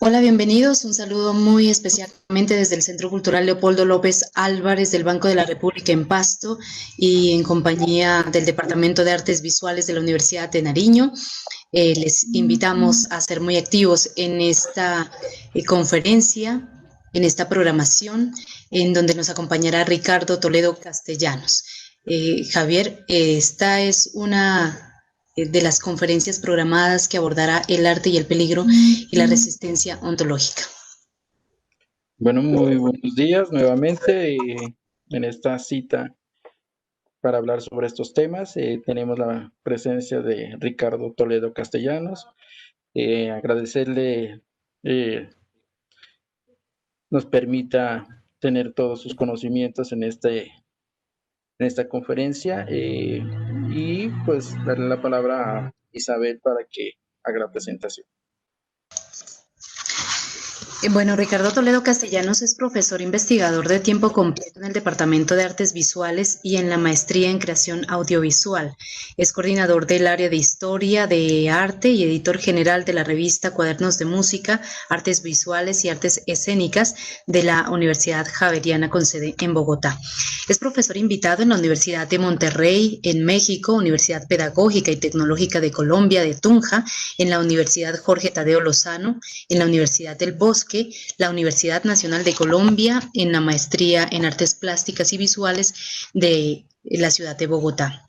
Hola, bienvenidos. Un saludo muy especialmente desde el Centro Cultural Leopoldo López Álvarez del Banco de la República en Pasto y en compañía del Departamento de Artes Visuales de la Universidad de Nariño. Les invitamos a ser muy activos en esta conferencia, en esta programación, en donde nos acompañará Ricardo Toledo Castellanos. Javier, esta es una de las conferencias programadas que abordará el arte y el peligro y la resistencia ontológica. Bueno, muy buenos días nuevamente en esta cita para hablar sobre estos temas. Tenemos la presencia de Ricardo Toledo Castellanos. Agradecerle nos permita tener todos sus conocimientos en esta conferencia y pues darle la palabra a Isabel para que haga la presentación. Bueno, Ricardo Toledo Castellanos es profesor investigador de tiempo completo en el Departamento de Artes Visuales y en la maestría en creación audiovisual. Es coordinador del área de Historia de Arte y editor general de la revista Cuadernos de Música, Artes Visuales y Artes Escénicas de la Universidad Javeriana con sede en Bogotá. Es profesor invitado en la Universidad de Monterrey, en México, Universidad Pedagógica y Tecnológica de Colombia de Tunja, en la Universidad Jorge Tadeo Lozano, en la Universidad del Bosque, la Universidad Nacional de Colombia, en la maestría en Artes Plásticas y Visuales de la ciudad de Bogotá.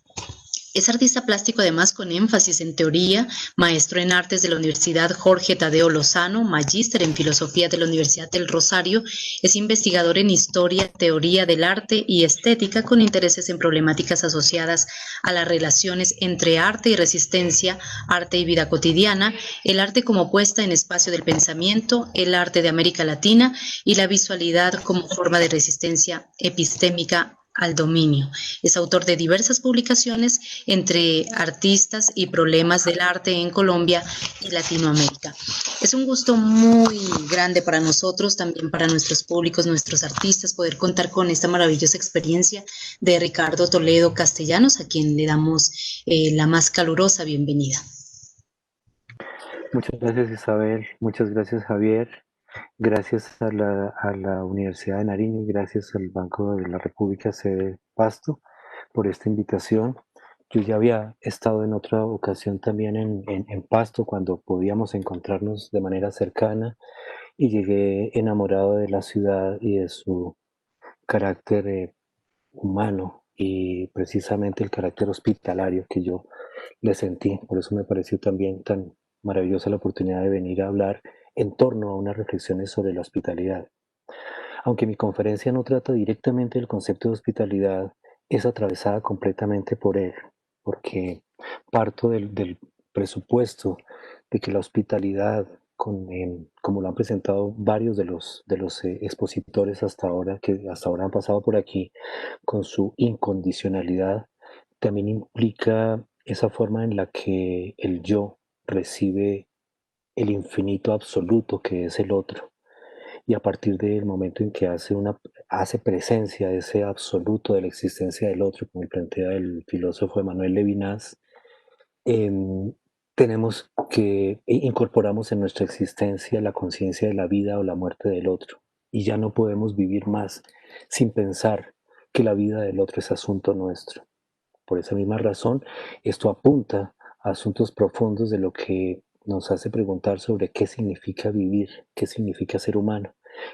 Es artista plástico además con énfasis en teoría, maestro en artes de la Universidad Jorge Tadeo Lozano, magíster en filosofía de la Universidad del Rosario, es investigador en historia, teoría del arte y estética con intereses en problemáticas asociadas a las relaciones entre arte y resistencia, arte y vida cotidiana, el arte como puesta en espacio del pensamiento, el arte de América Latina y la visualidad como forma de resistencia epistémica al dominio. Es autor de diversas publicaciones entre artistas y problemas del arte en Colombia y Latinoamérica. Es un gusto muy grande para nosotros, también para nuestros públicos, nuestros artistas, poder contar con esta maravillosa experiencia de Ricardo Toledo Castellanos, a quien le damos la más calurosa bienvenida. Muchas gracias, Isabel. Muchas gracias, Javier. Gracias a la Universidad de Nariño y gracias al Banco de la República sede Pasto por esta invitación. Yo ya había estado en otra ocasión también en Pasto cuando podíamos encontrarnos de manera cercana y llegué enamorado de la ciudad y de su carácter humano y precisamente el carácter hospitalario que yo le sentí. Por eso me pareció también tan maravillosa la oportunidad de venir a hablar en torno a unas reflexiones sobre la hospitalidad. Aunque mi conferencia no trata directamente del concepto de hospitalidad, es atravesada completamente por él, porque parto del presupuesto de que la hospitalidad, como lo han presentado varios de los expositores hasta ahora, que hasta ahora han pasado por aquí, con su incondicionalidad, también implica esa forma en la que el yo recibe el infinito absoluto que es el otro. Y a partir del momento en que hace presencia de ese absoluto de la existencia del otro, como plantea el filósofo Emmanuel Levinas, em, tenemos que incorporamos en nuestra existencia la conciencia de la vida o la muerte del otro. Y ya no podemos vivir más sin pensar que la vida del otro es asunto nuestro. Por esa misma razón, esto apunta a asuntos profundos de lo que nos hace preguntar sobre qué significa vivir, qué significa ser humano,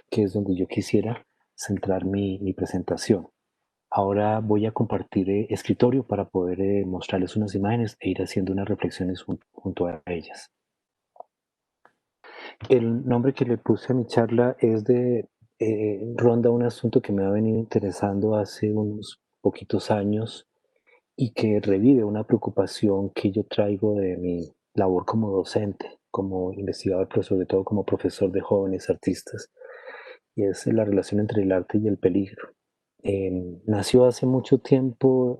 que es donde yo quisiera centrar mi presentación. Ahora voy a compartir escritorio para poder mostrarles unas imágenes e ir haciendo unas reflexiones junto a ellas. El nombre que le puse a mi charla ronda un asunto que me ha venido interesando hace unos poquitos años y que revive una preocupación que yo traigo de mi labor como docente, como investigador, pero sobre todo como profesor de jóvenes artistas, y es la relación entre el arte y el peligro. Nació hace mucho tiempo,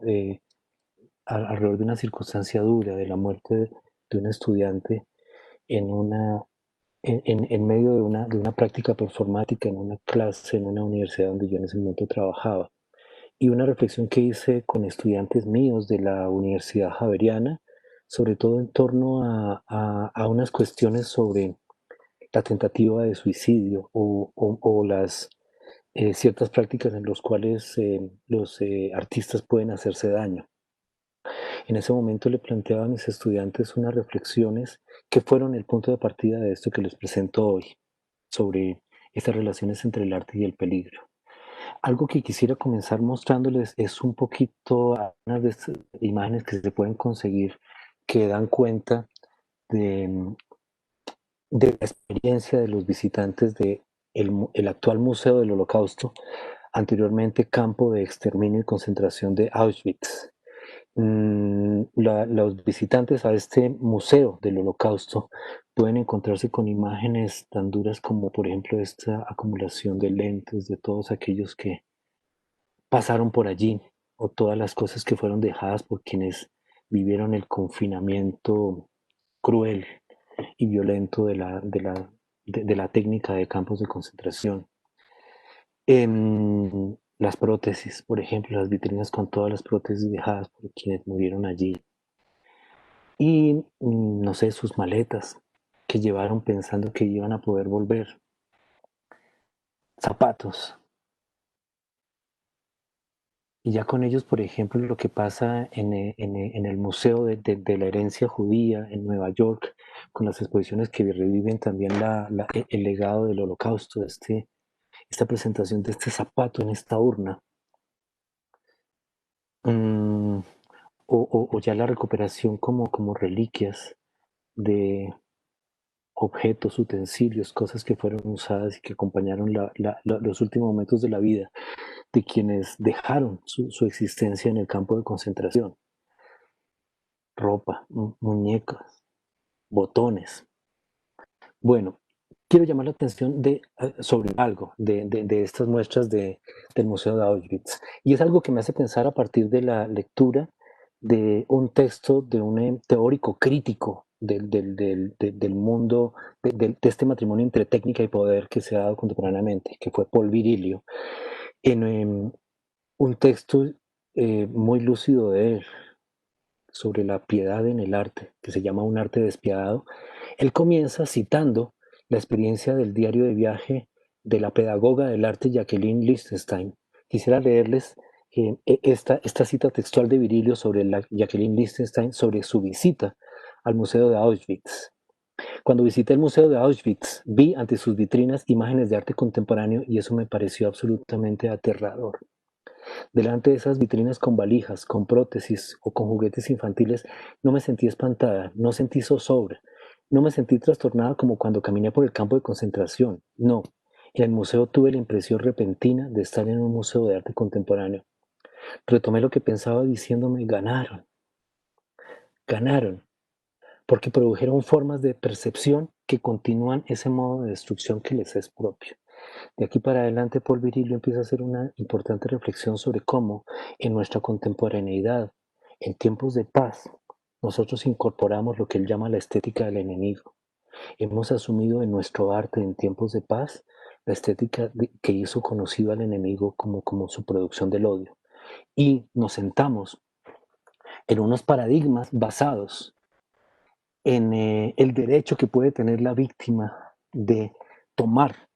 alrededor de una circunstancia dura, de la muerte de un estudiante en en medio de una práctica performática, en una clase, en una universidad donde yo en ese momento trabajaba. Y una reflexión que hice con estudiantes míos de la Universidad Javeriana, sobre todo en torno a unas cuestiones sobre la tentativa de suicidio o las ciertas prácticas en las cuales los artistas pueden hacerse daño. En ese momento le planteaba a mis estudiantes unas reflexiones que fueron el punto de partida de esto que les presento hoy, sobre estas relaciones entre el arte y el peligro. Algo que quisiera comenzar mostrándoles es un poquito algunas de estas imágenes que se pueden conseguir que dan cuenta de, de la experiencia de los visitantes de el actual Museo del Holocausto, anteriormente campo de exterminio y concentración de Auschwitz. Los visitantes a este museo del Holocausto pueden encontrarse con imágenes tan duras como, por ejemplo, esta acumulación de lentes de todos aquellos que pasaron por allí, o todas las cosas que fueron dejadas por quienes vivieron el confinamiento cruel y violento de la técnica de campos de concentración. Las prótesis, por ejemplo, las vitrinas con todas las prótesis dejadas por quienes murieron allí. Y, no sé, sus maletas que llevaron pensando que iban a poder volver. Zapatos. Y ya con ellos, por ejemplo, lo que pasa en el Museo de la Herencia Judía en Nueva York, con las exposiciones que reviven también el legado del Holocausto, esta presentación de este zapato en esta urna. O ya la recuperación como reliquias de objetos, utensilios, cosas que fueron usadas y que acompañaron los últimos momentos de la vida de quienes dejaron su existencia en el campo de concentración. Ropa, muñecas, botones. Bueno, quiero llamar la atención sobre algo de estas muestras del Museo de Auschwitz. Y es algo que me hace pensar a partir de la lectura de un texto de un teórico crítico del mundo, de este matrimonio entre técnica y poder que se ha dado contemporáneamente, que fue Paul Virilio, en un texto muy lúcido de él sobre la piedad en el arte, que se llama Un arte despiadado. Él comienza citando la experiencia del diario de viaje de la pedagoga del arte Jacqueline Lichtenstein. Quisiera leerles esta cita textual de Virilio sobre Jacqueline Lichtenstein sobre su visita al Museo de Auschwitz. Cuando visité el Museo de Auschwitz, vi ante sus vitrinas imágenes de arte contemporáneo y eso me pareció absolutamente aterrador. Delante de esas vitrinas con valijas, con prótesis o con juguetes infantiles, no me sentí espantada, no sentí zozobra, no me sentí trastornada como cuando caminé por el campo de concentración. No, en el museo tuve la impresión repentina de estar en un museo de arte contemporáneo. Retomé lo que pensaba diciéndome, ganaron, porque produjeron formas de percepción que continúan ese modo de destrucción que les es propio. De aquí para adelante, Paul Virilio empieza a hacer una importante reflexión sobre cómo en nuestra contemporaneidad, en tiempos de paz, nosotros incorporamos lo que él llama la estética del enemigo. Hemos asumido en nuestro arte en tiempos de paz la estética que hizo conocido al enemigo como su producción del odio. Y nos sentamos en unos paradigmas basados en el derecho que puede tener la víctima de tomar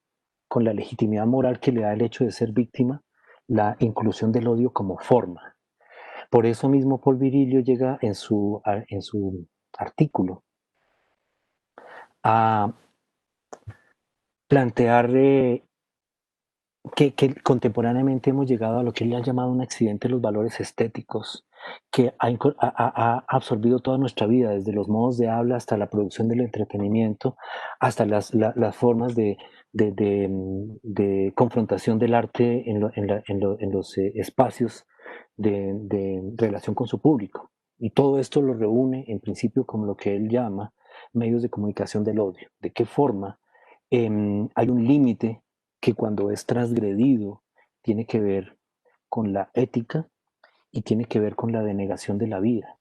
con la legitimidad moral que le da el hecho de ser víctima, la inclusión del odio como forma. Por eso mismo Paul Virilio llega en su artículo a plantear que contemporáneamente hemos llegado a lo que él ha llamado un accidente de los valores estéticos, que ha absorbido toda nuestra vida, desde los modos de habla hasta la producción del entretenimiento, hasta las formas de confrontación del arte en los espacios de relación con su público. Y todo esto lo reúne en principio como lo que él llama medios de comunicación del odio. ¿De qué forma hay un límite que cuando es transgredido tiene que ver con la ética y tiene que ver con la denegación de la vida?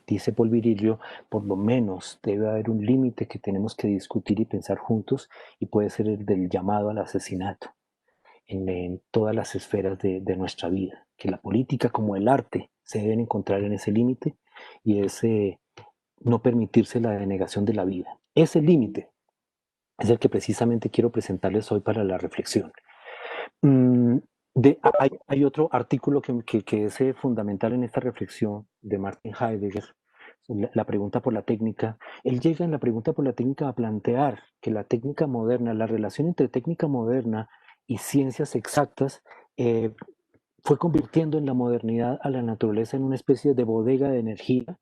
Dice Paul Virilio, por lo menos debe haber un límite que tenemos que discutir y pensar juntos, y puede ser el del llamado al asesinato en todas las esferas de nuestra vida, que la política como el arte se deben encontrar en ese límite, y es no permitirse la denegación de la vida. Ese límite es el que precisamente quiero presentarles hoy para la reflexión. Hay otro artículo que es fundamental en esta reflexión de Martin Heidegger, la pregunta por la técnica. Él llega en la pregunta por la técnica a plantear que la técnica moderna, la relación entre técnica moderna y ciencias exactas, fue convirtiendo en la modernidad a la naturaleza en una especie de bodega de energía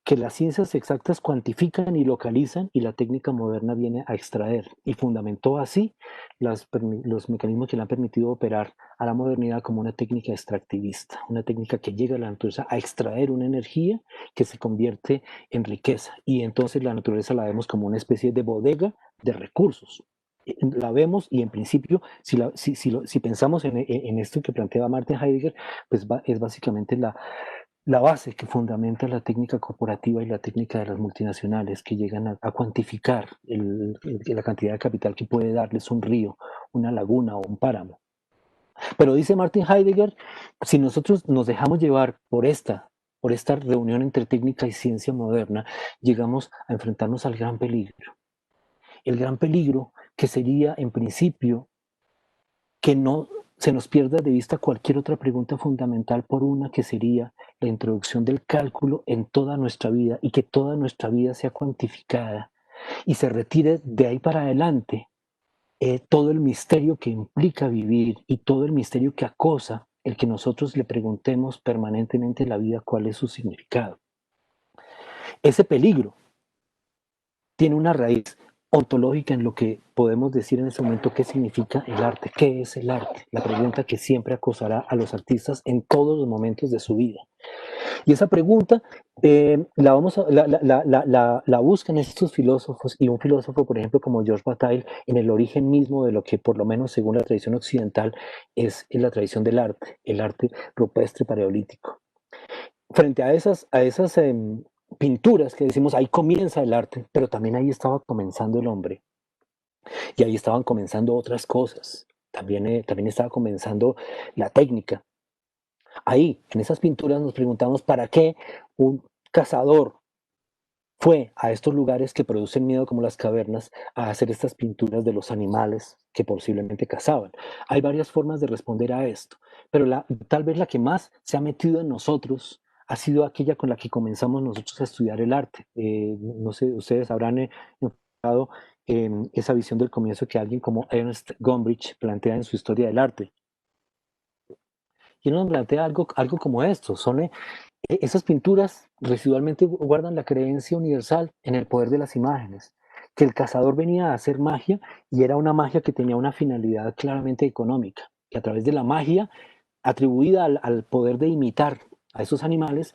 que las ciencias exactas cuantifican y localizan y la técnica moderna viene a extraer y fundamentó así los mecanismos que le han permitido operar a la modernidad como una técnica extractivista, una técnica que llega a la naturaleza a extraer una energía que se convierte en riqueza y entonces la naturaleza la vemos como una especie de bodega de recursos. La vemos y en principio, si pensamos en esto que planteaba Martin Heidegger, pues es básicamente la base que fundamenta la técnica corporativa y la técnica de las multinacionales que llegan a cuantificar la cantidad de capital que puede darles un río, una laguna o un páramo. Pero dice Martin Heidegger, si nosotros nos dejamos llevar por esta reunión entre técnica y ciencia moderna, llegamos a enfrentarnos al gran peligro. El gran peligro que sería en principio que no se nos pierda de vista cualquier otra pregunta fundamental por una que sería la introducción del cálculo en toda nuestra vida y que toda nuestra vida sea cuantificada y se retire de ahí para adelante todo el misterio que implica vivir y todo el misterio que acosa el que nosotros le preguntemos permanentemente en la vida cuál es su significado. Ese peligro tiene una raíz ontológica en lo que podemos decir en ese momento qué significa el arte, qué es el arte, la pregunta que siempre acosará a los artistas en todos los momentos de su vida. Y esa pregunta la buscan estos filósofos y un filósofo, por ejemplo, como George Bataille, en el origen mismo de lo que, por lo menos según la tradición occidental, es la tradición del arte, el arte rupestre paleolítico. Frente a esas pinturas que decimos, ahí comienza el arte, pero también ahí estaba comenzando el hombre y ahí estaban comenzando otras cosas. También estaba comenzando la técnica. Ahí, en esas pinturas nos preguntamos para qué un cazador fue a estos lugares que producen miedo como las cavernas a hacer estas pinturas de los animales que posiblemente cazaban. Hay varias formas de responder a esto, pero tal vez la que más se ha metido en nosotros ha sido aquella con la que comenzamos nosotros a estudiar el arte. No sé, ustedes habrán enfocado esa visión del comienzo que alguien como Ernst Gombrich plantea en su Historia del Arte. Y él nos plantea algo como esto, son esas pinturas residualmente guardan la creencia universal en el poder de las imágenes, que el cazador venía a hacer magia y era una magia que tenía una finalidad claramente económica, que a través de la magia atribuida al poder de imitar a estos animales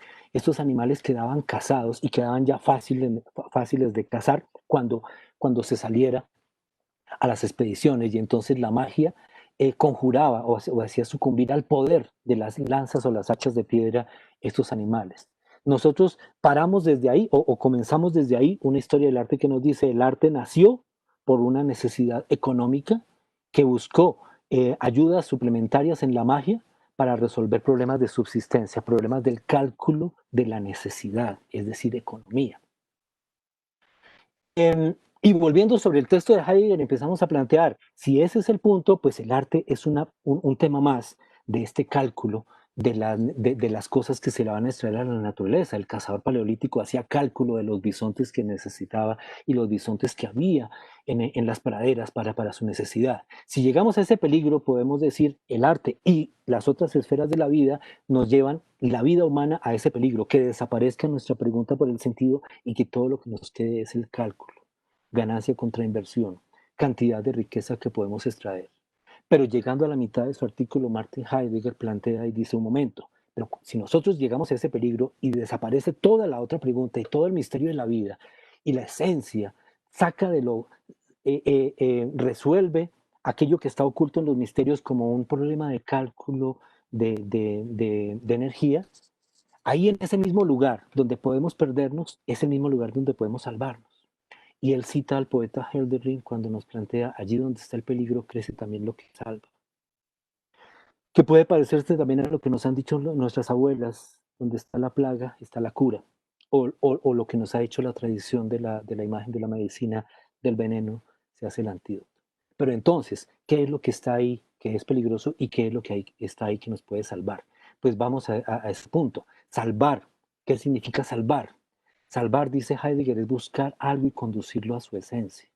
quedaban cazados y quedaban ya fáciles de cazar cuando se saliera a las expediciones y entonces la magia conjuraba o hacía sucumbir al poder de las lanzas o las hachas de piedra estos animales. Nosotros paramos desde ahí o comenzamos desde ahí una historia del arte que nos dice el arte nació por una necesidad económica que buscó ayudas suplementarias en la magia para resolver problemas de subsistencia, problemas del cálculo de la necesidad, es decir, economía. Y volviendo sobre el texto de Heidegger, empezamos a plantear, si ese es el punto, pues el arte es un tema más de este cálculo de las cosas que se le van a extraer a la naturaleza. El cazador paleolítico hacía cálculo de los bisontes que necesitaba y los bisontes que había en las praderas para su necesidad. Si llegamos a ese peligro, podemos decir, el arte y las otras esferas de la vida nos llevan la vida humana a ese peligro, que desaparezca nuestra pregunta por el sentido y que todo lo que nos quede es el cálculo, ganancia contra inversión, cantidad de riqueza que podemos extraer. Pero llegando a la mitad de su artículo, Martin Heidegger plantea y dice un momento, pero si nosotros llegamos a ese peligro y desaparece toda la otra pregunta y todo el misterio de la vida y la esencia saca de lo, resuelve aquello que está oculto en los misterios como un problema de cálculo de energía, ahí en ese mismo lugar donde podemos perdernos, es el mismo lugar donde podemos salvarnos. Y él cita al poeta Hölderlin cuando nos plantea, allí donde está el peligro crece también lo que salva. Que puede parecerse también a lo que nos han dicho nuestras abuelas, donde está la plaga, está la cura. O lo que nos ha hecho la tradición de la imagen de la medicina del veneno, se hace el antídoto. Pero entonces, ¿qué es lo que está ahí que es peligroso y qué es lo que está ahí que nos puede salvar? Pues vamos a ese punto. Salvar. ¿Qué significa salvar? Salvar, dice Heidegger, es buscar algo y conducirlo a su esencia.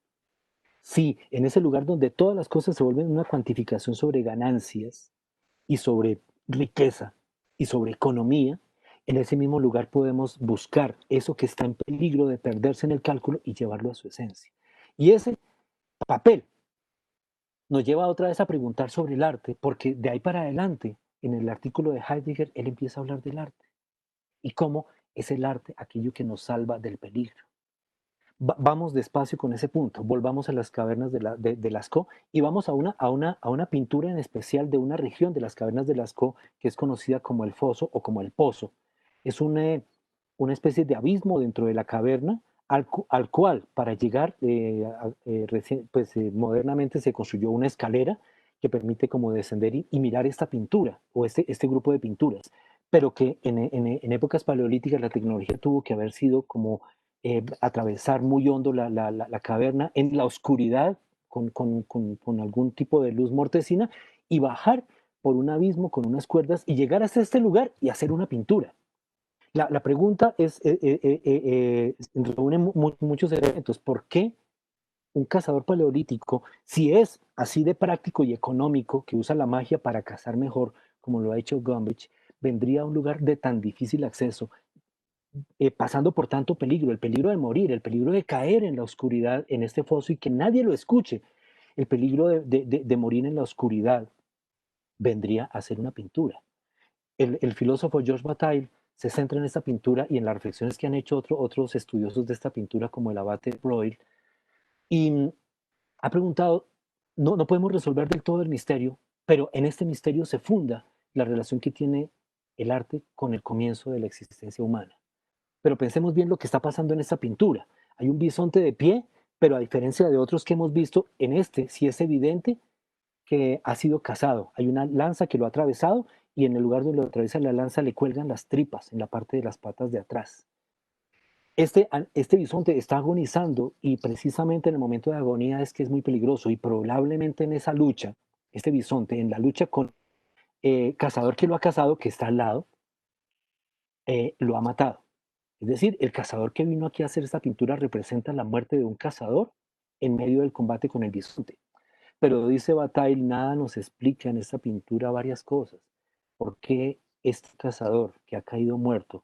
Sí, en ese lugar donde todas las cosas se vuelven una cuantificación sobre ganancias y sobre riqueza y sobre economía, en ese mismo lugar podemos buscar eso que está en peligro de perderse en el cálculo y llevarlo a su esencia. Y ese papel nos lleva otra vez a preguntar sobre el arte, porque de ahí para adelante, en el artículo de Heidegger, él empieza a hablar del arte y cómo es el arte aquello que nos salva del peligro. Vamos despacio con ese punto, volvamos a las cavernas de Lascaux y vamos a una pintura en especial de una región de las cavernas de Lascaux que es conocida como el foso o como el pozo. Es una especie de abismo dentro de la caverna al cual para llegar modernamente se construyó una escalera que permite como descender y mirar esta pintura o este grupo de pinturas, pero que en épocas paleolíticas la tecnología tuvo que haber sido como atravesar muy hondo la caverna en la oscuridad con algún tipo de luz mortecina y bajar por un abismo con unas cuerdas y llegar hasta este lugar y hacer una pintura. La pregunta es, reúne muchos elementos. ¿Por qué un cazador paleolítico, si es así de práctico y económico, que usa la magia para cazar mejor, como lo ha hecho Gombrich, vendría a un lugar de tan difícil acceso, pasando por tanto peligro, el peligro de morir, el peligro de caer en la oscuridad, en este foso y que nadie lo escuche, el peligro de morir en la oscuridad, vendría a ser una pintura? El filósofo Georges Bataille se centra en esta pintura y en las reflexiones que han hecho otros estudiosos de esta pintura, como el abate Breuil, y ha preguntado, no podemos resolver del todo el misterio, pero en este misterio se funda la relación que tiene el arte con el comienzo de la existencia humana. Pero pensemos bien lo que está pasando en esta pintura. Hay un bisonte de pie, pero a diferencia de otros que hemos visto, en este sí es evidente que ha sido cazado. Hay una lanza que lo ha atravesado y en el lugar donde lo atraviesa la lanza le cuelgan las tripas en la parte de las patas de atrás. Este bisonte está agonizando y precisamente en el momento de agonía es que es muy peligroso y probablemente en esa lucha, este bisonte, en la lucha con cazador que lo ha cazado, que está al lado, lo ha matado. Es decir, el cazador que vino aquí a hacer esta pintura representa la muerte de un cazador en medio del combate con el bisonte. Pero dice Bataille, nada nos explica en esta pintura varias cosas. ¿Por qué este cazador que ha caído muerto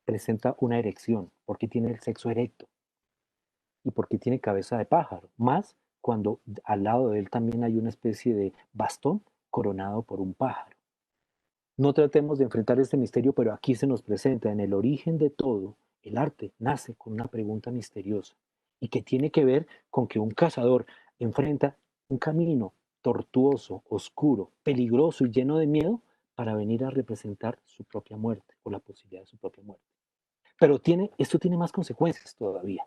presenta una erección? ¿Por qué tiene el sexo erecto? ¿Y por qué tiene cabeza de pájaro? Más cuando al lado de él también hay una especie de bastón coronado por un pájaro. No tratemos de enfrentar este misterio, pero aquí se nos presenta en el origen de todo. El arte nace con una pregunta misteriosa y que tiene que ver con que un cazador enfrenta un camino tortuoso, oscuro, peligroso y lleno de miedo para venir a representar su propia muerte o la posibilidad de su propia muerte. Pero esto tiene más consecuencias todavía.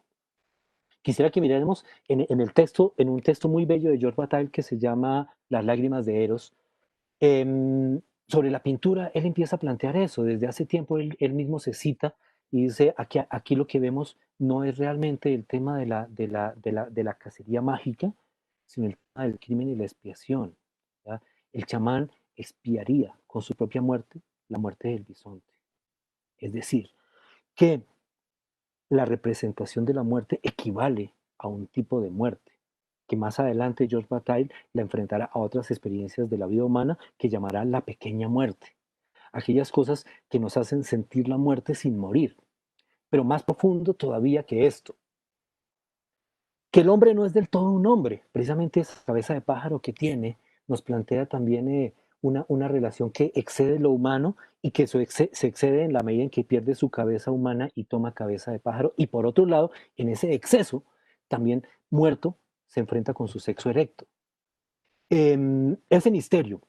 Quisiera que miráramos en el texto, en un texto muy bello de Georges Bataille que se llama Las lágrimas de Eros. Sobre la pintura, él empieza a plantear eso. Desde hace tiempo él mismo se cita y dice, aquí lo que vemos no es realmente el tema de la cacería mágica, sino el tema del crimen y la expiación. ¿Ya? El chamán expiaría con su propia muerte la muerte del bisonte. Es decir, que la representación de la muerte equivale a un tipo de muerte, que más adelante Georges Bataille la enfrentará a otras experiencias de la vida humana que llamará la pequeña muerte. Aquellas cosas que nos hacen sentir la muerte sin morir. Pero más profundo todavía que esto, que el hombre no es del todo un hombre. Precisamente esa cabeza de pájaro que tiene nos plantea también una relación que excede lo humano y que se excede en la medida en que pierde su cabeza humana y toma cabeza de pájaro. Y por otro lado, en ese exceso, también muerto, se enfrenta con su sexo erecto. Ese misterio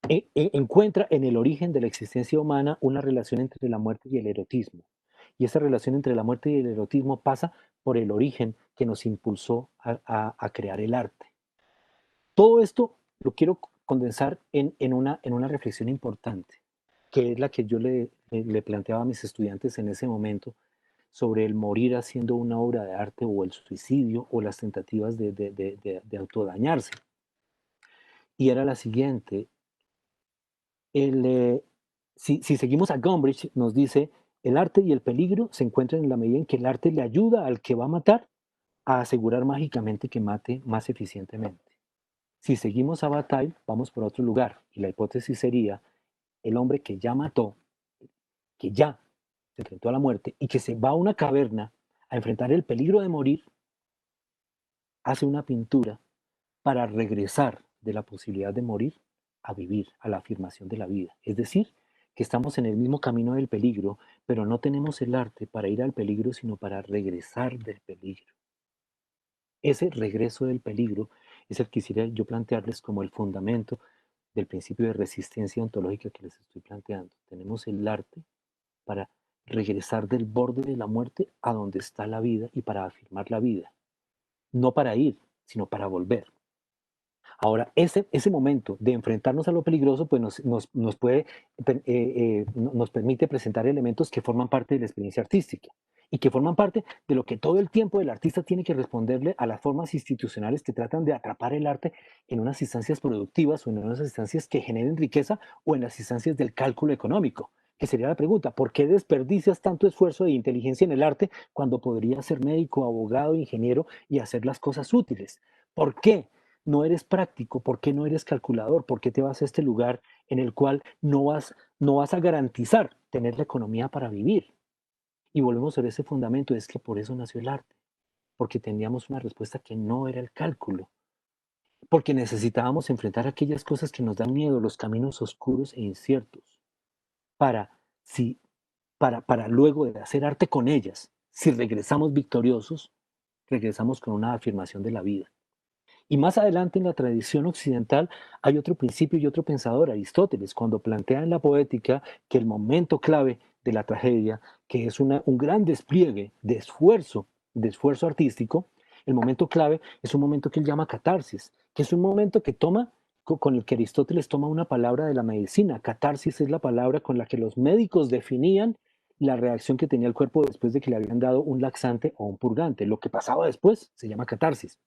encuentra en el origen de la existencia humana una relación entre la muerte y el erotismo. Y esa relación entre la muerte y el erotismo pasa por el origen que nos impulsó a crear el arte. Todo esto lo quiero condensar en una reflexión importante, que es la que yo le planteaba a mis estudiantes en ese momento, sobre el morir haciendo una obra de arte o el suicidio o las tentativas de autodañarse. Y era la siguiente, el, si seguimos a Gombrich, nos dice, el arte y el peligro se encuentran en la medida en que el arte le ayuda al que va a matar a asegurar mágicamente que mate más eficientemente. Si seguimos a Bataille, vamos por otro lugar, y la hipótesis sería el hombre que ya mató, que ya se enfrentó a la muerte y que se va a una caverna a enfrentar el peligro de morir, hace una pintura para regresar de la posibilidad de morir a vivir, a la afirmación de la vida. Es decir, que estamos en el mismo camino del peligro, pero no tenemos el arte para ir al peligro, sino para regresar del peligro. Ese regreso del peligro es el que quisiera yo plantearles como el fundamento del principio de resistencia ontológica que les estoy planteando. Tenemos el arte para regresar del borde de la muerte a donde está la vida y para afirmar la vida. No para ir, sino para volver. Ahora, ese momento de enfrentarnos a lo peligroso, pues nos permite presentar elementos que forman parte de la experiencia artística y que forman parte de lo que todo el tiempo el artista tiene que responderle a las formas institucionales que tratan de atrapar el arte en unas instancias productivas o en unas instancias que generen riqueza o en las instancias del cálculo económico. Que sería la pregunta, ¿por qué desperdicias tanto esfuerzo de inteligencia en el arte cuando podrías ser médico, abogado, ingeniero y hacer las cosas útiles? ¿Por qué no eres práctico? ¿Por qué no eres calculador? ¿Por qué te vas a este lugar en el cual no vas a garantizar tener la economía para vivir? Y volvemos sobre ese fundamento, es que por eso nació el arte, porque teníamos una respuesta que no era el cálculo, porque necesitábamos enfrentar aquellas cosas que nos dan miedo, los caminos oscuros e inciertos, para, si, para luego de hacer arte con ellas, si regresamos victoriosos, regresamos con una afirmación de la vida. Y más adelante en la tradición occidental hay otro principio y otro pensador, Aristóteles, cuando plantea en la poética que el momento clave de la tragedia, que es un gran despliegue de esfuerzo artístico, el momento clave es un momento que él llama catarsis, que es un momento que toma, con el que Aristóteles toma una palabra de la medicina. Catarsis es la palabra con la que los médicos definían la reacción que tenía el cuerpo después de que le habían dado un laxante o un purgante. Lo que pasaba después se llama catarsis.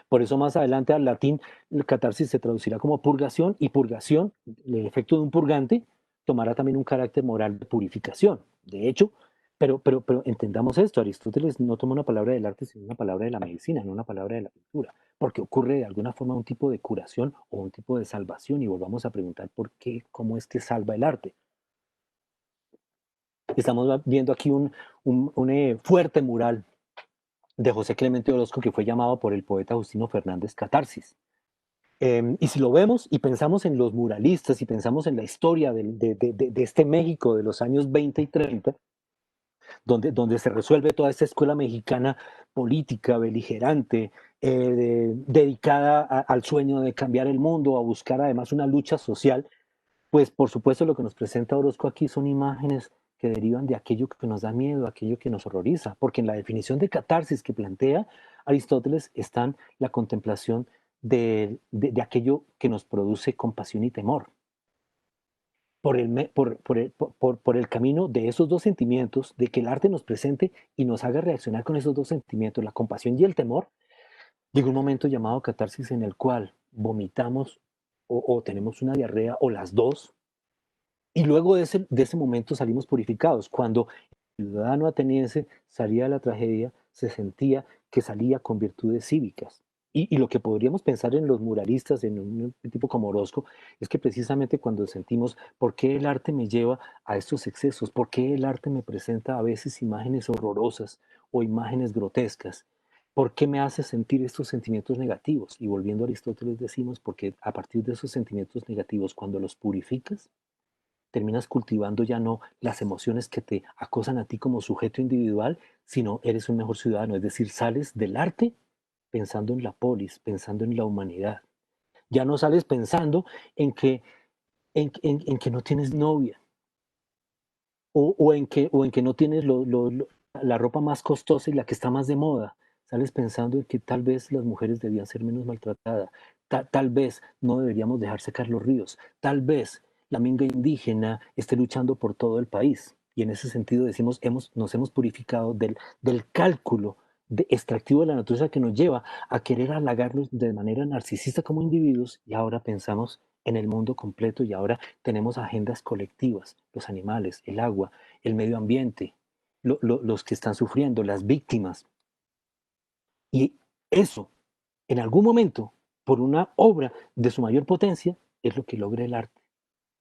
Por eso más adelante al latín el catarsis se traducirá como purgación y purgación, el efecto de un purgante, tomará también un carácter moral de purificación. De hecho, pero entendamos esto, Aristóteles no toma una palabra del arte sino una palabra de la medicina, no una palabra de la cultura, porque ocurre de alguna forma un tipo de curación o un tipo de salvación y volvamos a preguntar por qué, cómo es que salva el arte. Estamos viendo aquí un fuerte mural de José Clemente Orozco que fue llamado por el poeta Justino Fernández Catarsis. Y si lo vemos y pensamos en los muralistas y pensamos en la historia de este México de los años 20 y 30, donde se resuelve toda esta escuela mexicana política, beligerante, dedicada al sueño de cambiar el mundo, a buscar además una lucha social, pues por supuesto lo que nos presenta Orozco aquí son imágenes que derivan de aquello que nos da miedo, aquello que nos horroriza, porque en la definición de catarsis que plantea Aristóteles está la contemplación de aquello que nos produce compasión y temor. Por el camino de esos dos sentimientos, de que el arte nos presente y nos haga reaccionar con esos dos sentimientos, la compasión y el temor, llega un momento llamado catarsis en el cual vomitamos o tenemos una diarrea o las dos, y luego de ese momento salimos purificados. Cuando el ciudadano ateniense salía de la tragedia, se sentía que salía con virtudes cívicas. Y lo que podríamos pensar en los muralistas, en un tipo como Orozco, es que precisamente cuando sentimos por qué el arte me lleva a estos excesos, por qué el arte me presenta a veces imágenes horrorosas o imágenes grotescas, por qué me hace sentir estos sentimientos negativos. Y volviendo a Aristóteles decimos, porque a partir de esos sentimientos negativos, cuando los purificas, terminas cultivando ya no las emociones que te acosan a ti como sujeto individual, sino eres un mejor ciudadano, es decir, sales del arte pensando en la polis, pensando en la humanidad. Ya no sales pensando en que no tienes novia o en que no tienes la ropa más costosa y la que está más de moda. Sales pensando en que tal vez las mujeres debían ser menos maltratadas, tal vez no deberíamos dejar secar los ríos, tal vez la minga indígena esté luchando por todo el país. Y en ese sentido decimos, nos hemos purificado del cálculo extractivo de la naturaleza que nos lleva a querer halagarnos de manera narcisista como individuos y ahora pensamos en el mundo completo y ahora tenemos agendas colectivas, los animales, el agua, el medio ambiente, los que están sufriendo, las víctimas. Y eso, en algún momento, por una obra de su mayor potencia, es lo que logra el arte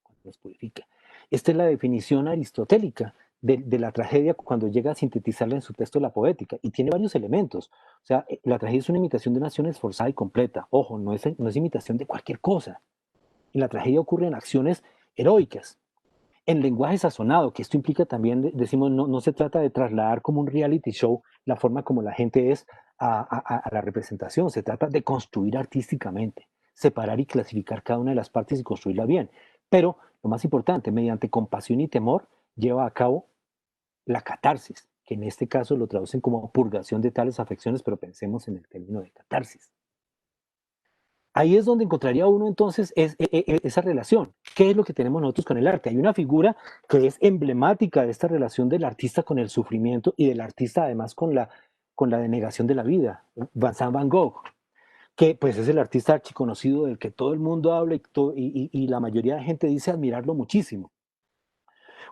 cuando nos purifica. Esta es la definición aristotélica de la tragedia cuando llega a sintetizarla en su texto La Poética, y tiene varios elementos. O sea, la tragedia es una imitación de una acción esforzada y completa. Ojo, no es imitación de cualquier cosa. En la tragedia ocurren acciones heroicas, en lenguaje sazonado, que esto implica también, decimos, no se trata de trasladar como un reality show la forma como la gente es a la representación, se trata de construir artísticamente, separar y clasificar cada una de las partes y construirla bien. Pero lo más importante, mediante compasión y temor, lleva a cabo la catarsis, que en este caso lo traducen como purgación de tales afecciones, pero pensemos en el término de catarsis. Ahí es donde encontraría uno entonces esa relación. ¿Qué es lo que tenemos nosotros con el arte? Hay una figura que es emblemática de esta relación del artista con el sufrimiento y del artista además con la denegación de la vida, Vincent Van Gogh, que pues es el artista archiconocido del que todo el mundo habla y la mayoría de gente dice admirarlo muchísimo.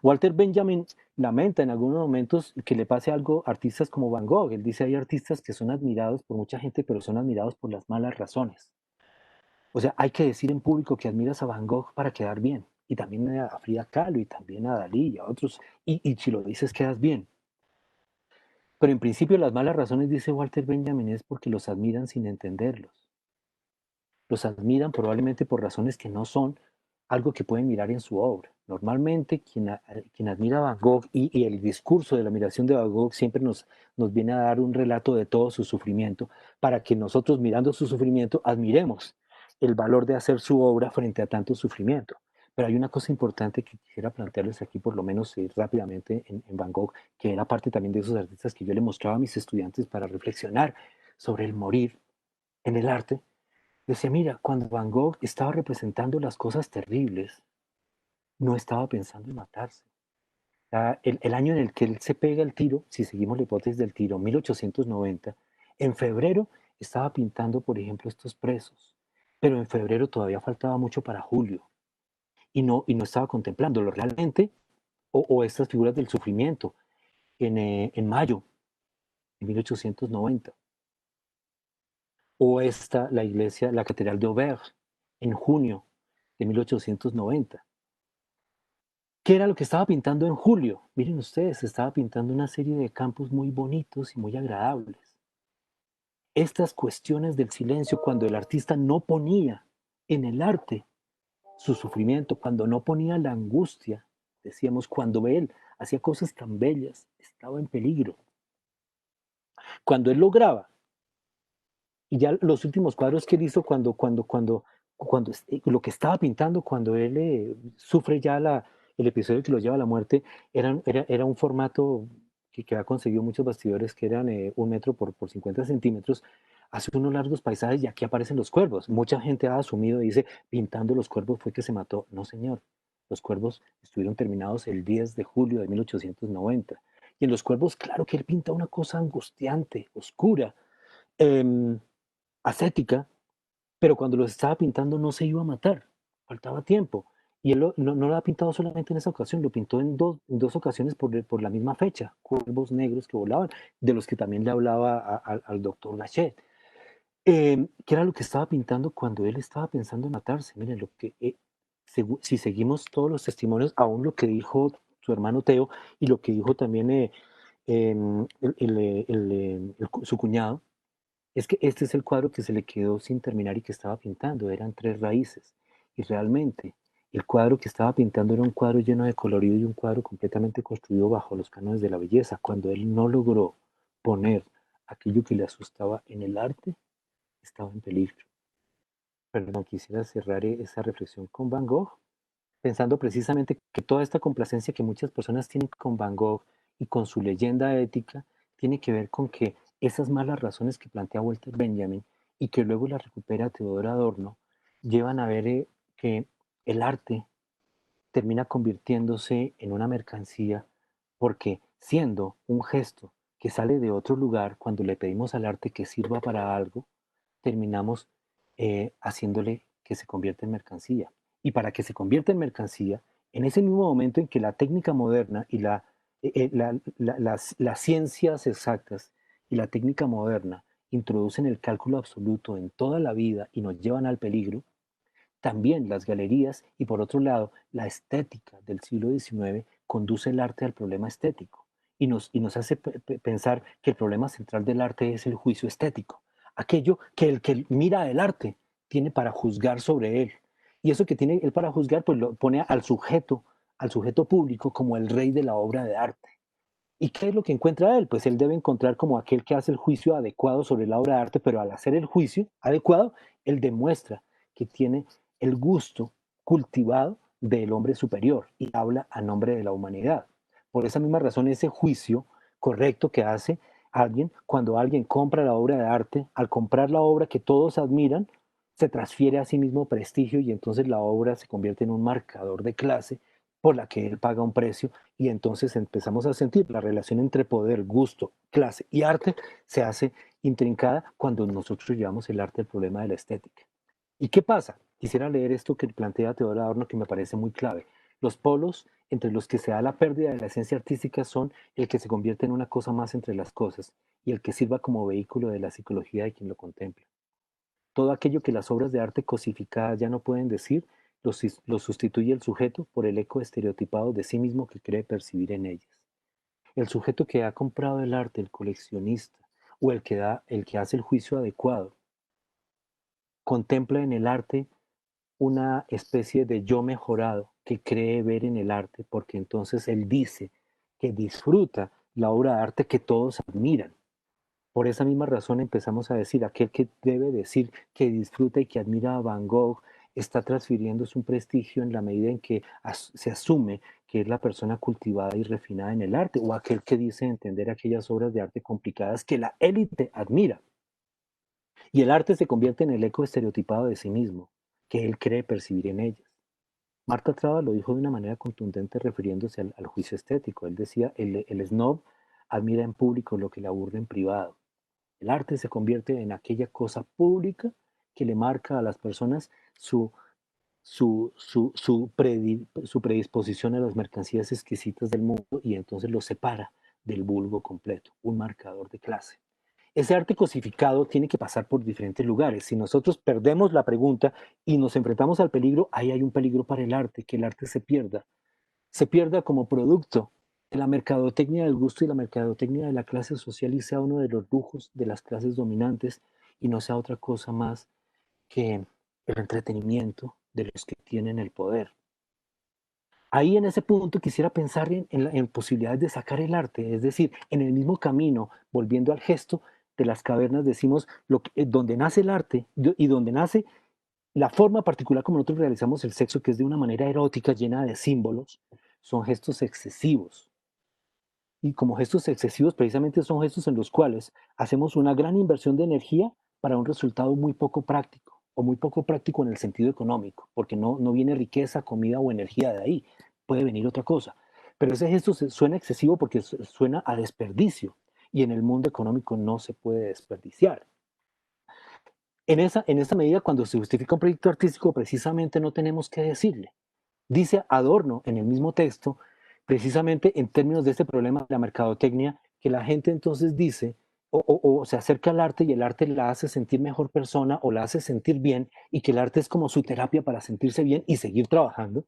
Walter Benjamin lamenta en algunos momentos que le pase algo a artistas como Van Gogh. Él dice hay artistas que son admirados por mucha gente, pero son admirados por las malas razones. O sea, hay que decir en público que admiras a Van Gogh para quedar bien. Y también a Frida Kahlo y también a Dalí y a otros. Y si lo dices, quedas bien. Pero en principio las malas razones, dice Walter Benjamin, es porque los admiran sin entenderlos. Los admiran probablemente por razones que no son algo que pueden mirar en su obra. Normalmente quien admira a Van Gogh y el discurso de la admiración de Van Gogh siempre nos viene a dar un relato de todo su sufrimiento para que nosotros mirando su sufrimiento admiremos el valor de hacer su obra frente a tanto sufrimiento. Pero hay una cosa importante que quisiera plantearles aquí, por lo menos rápidamente, en Van Gogh, que era parte también de esos artistas que yo le mostraba a mis estudiantes para reflexionar sobre el morir en el arte. Decía, mira, cuando Van Gogh estaba representando las cosas terribles, no estaba pensando en matarse. El año en el que él se pega el tiro, si seguimos la hipótesis del tiro, 1890, en febrero estaba pintando, por ejemplo, estos presos, pero en febrero todavía faltaba mucho para julio y no estaba contemplándolo realmente, o estas figuras del sufrimiento en mayo de 1890, o la iglesia, la catedral de Auvers en junio de 1890. ¿Qué era lo que estaba pintando en julio? Miren ustedes, estaba pintando una serie de campos muy bonitos y muy agradables. Estas cuestiones del silencio, cuando el artista no ponía en el arte su sufrimiento, cuando no ponía la angustia, decíamos, cuando él hacía cosas tan bellas, estaba en peligro. Cuando él lograba, y ya los últimos cuadros que él hizo lo que estaba pintando, cuando él sufre ya el episodio que lo lleva a la muerte, era un formato que ha conseguido muchos bastidores, que eran 1 metro por 50 centímetros, hace unos largos paisajes y aquí aparecen los cuervos. Mucha gente ha asumido y dice, pintando los cuervos fue que se mató. No, señor. Los cuervos estuvieron terminados el 10 de julio de 1890. Y en los cuervos, claro que él pinta una cosa angustiante, oscura, em, ascética, pero cuando los estaba pintando no se iba a matar, faltaba tiempo. Y él no lo ha pintado solamente en esa ocasión, lo pintó en dos ocasiones por la misma fecha, cuervos negros que volaban, de los que también le hablaba al doctor Gachet. ¿Qué era lo que estaba pintando cuando él estaba pensando en matarse? Miren, si seguimos todos los testimonios, aún lo que dijo su hermano Teo y lo que dijo también su cuñado, es que este es el cuadro que se le quedó sin terminar y que estaba pintando, eran 3 raíces. Y realmente el cuadro que estaba pintando era un cuadro lleno de colorido y un cuadro completamente construido bajo los cánones de la belleza. Cuando él no logró poner aquello que le asustaba en el arte, estaba en peligro. Perdón, quisiera cerrar esa reflexión con Van Gogh, pensando precisamente que toda esta complacencia que muchas personas tienen con Van Gogh y con su leyenda ética tiene que ver con que esas malas razones que plantea Walter Benjamin y que luego la recupera Theodor Adorno llevan a ver que el arte termina convirtiéndose en una mercancía porque siendo un gesto que sale de otro lugar, cuando le pedimos al arte que sirva para algo, terminamos haciéndole que se convierta en mercancía. Y para que se convierta en mercancía, en ese mismo momento en que la técnica moderna y las ciencias exactas y la técnica moderna introducen el cálculo absoluto en toda la vida y nos llevan al peligro, también las galerías y por otro lado la estética del siglo XIX conduce el arte al problema estético y nos hace pensar que el problema central del arte es el juicio estético, aquello que el que mira el arte tiene para juzgar sobre él. Y eso que tiene él para juzgar, pues lo pone al sujeto público como el rey de la obra de arte. ¿Y qué es lo que encuentra él? Pues él debe encontrar como aquel que hace el juicio adecuado sobre la obra de arte, pero al hacer el juicio adecuado, él demuestra que tiene el gusto cultivado del hombre superior y habla a nombre de la humanidad. Por esa misma razón, ese juicio correcto que hace alguien cuando alguien compra la obra de arte, al comprar la obra que todos admiran, se transfiere a sí mismo prestigio y entonces la obra se convierte en un marcador de clase por la que él paga un precio y entonces empezamos a sentir la relación entre poder, gusto, clase y arte se hace intrincada cuando nosotros llevamos el arte al problema de la estética. ¿Y qué pasa? Quisiera leer esto que plantea Theodor Adorno que me parece muy clave. Los polos entre los que se da la pérdida de la esencia artística son el que se convierte en una cosa más entre las cosas y el que sirva como vehículo de la psicología de quien lo contempla. Todo aquello que las obras de arte cosificadas ya no pueden decir, lo sustituye el sujeto por el eco estereotipado de sí mismo que cree percibir en ellas. El sujeto que ha comprado el arte, el coleccionista, o el que hace el juicio adecuado, contempla en el arte una especie de yo mejorado que cree ver en el arte, porque entonces él dice que disfruta la obra de arte que todos admiran. Por esa misma razón empezamos a decir, aquel que debe decir que disfruta y que admira a Van Gogh está transfiriendo su prestigio en la medida en que se asume que es la persona cultivada y refinada en el arte, o aquel que dice entender aquellas obras de arte complicadas que la élite admira. Y el arte se convierte en el eco estereotipado de sí mismo, que él cree percibir en ellas. Marta Traba lo dijo de una manera contundente refiriéndose al juicio estético. Él decía, el snob admira en público lo que le aburre en privado. El arte se convierte en aquella cosa pública que le marca a las personas su predisposición a las mercancías exquisitas del mundo y entonces lo separa del vulgo completo, un marcador de clase. Ese arte cosificado tiene que pasar por diferentes lugares. Si nosotros perdemos la pregunta y nos enfrentamos al peligro, ahí hay un peligro para el arte, que el arte se pierda como producto de la mercadotecnia del gusto y la mercadotecnia de la clase social y sea uno de los lujos de las clases dominantes y no sea otra cosa más que el entretenimiento de los que tienen el poder. Ahí en ese punto quisiera pensar en posibilidades de sacar el arte, es decir, en el mismo camino, volviendo al gesto de las cavernas, decimos donde nace el arte y donde nace la forma particular como nosotros realizamos el sexo, que es de una manera erótica, llena de símbolos, son gestos excesivos. Y como gestos excesivos, precisamente son gestos en los cuales hacemos una gran inversión de energía para un resultado muy poco práctico, o muy poco práctico en el sentido económico, porque no viene riqueza, comida o energía de ahí, puede venir otra cosa. Pero ese gesto suena excesivo porque suena a desperdicio, y en el mundo económico no se puede desperdiciar. En esa medida, cuando se justifica un proyecto artístico, precisamente no tenemos que decirle. Dice Adorno en el mismo texto, precisamente en términos de este problema de la mercadotecnia, que la gente entonces dice o se acerca al arte y el arte la hace sentir mejor persona o la hace sentir bien y que el arte es como su terapia para sentirse bien y seguir trabajando,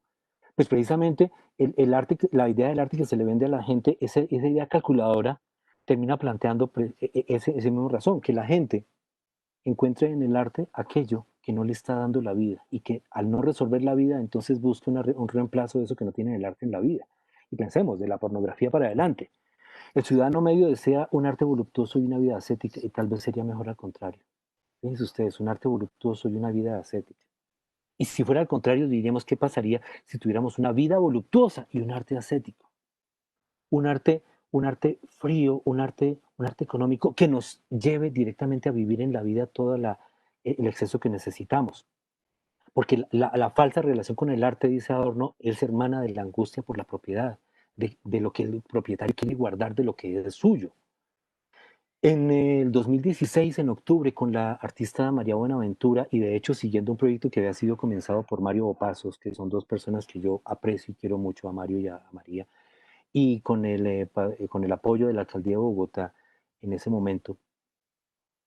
pues precisamente el arte, la idea del arte que se le vende a la gente, esa idea calculadora, termina planteando ese mismo razón, que la gente encuentre en el arte aquello que no le está dando la vida y que al no resolver la vida entonces busque un reemplazo de eso que no tiene el arte en la vida. Y pensemos, de la pornografía para adelante. El ciudadano medio desea un arte voluptuoso y una vida ascética y tal vez sería mejor al contrario. Fíjense ustedes, un arte voluptuoso y una vida ascética. Y si fuera al contrario, diríamos qué pasaría si tuviéramos una vida voluptuosa y un arte ascético. Un arte, un arte frío, un arte económico que nos lleve directamente a vivir en la vida todo el exceso que necesitamos. Porque la falsa relación con el arte, dice Adorno, es hermana de la angustia por la propiedad, de lo que el propietario quiere guardar de lo que es suyo. En el 2016, en octubre, con la artista María Buenaventura, y de hecho siguiendo un proyecto que había sido comenzado por Mario Opasos, que son dos personas que yo aprecio y quiero mucho, a Mario y a María, y con el apoyo de la Alcaldía de Bogotá en ese momento,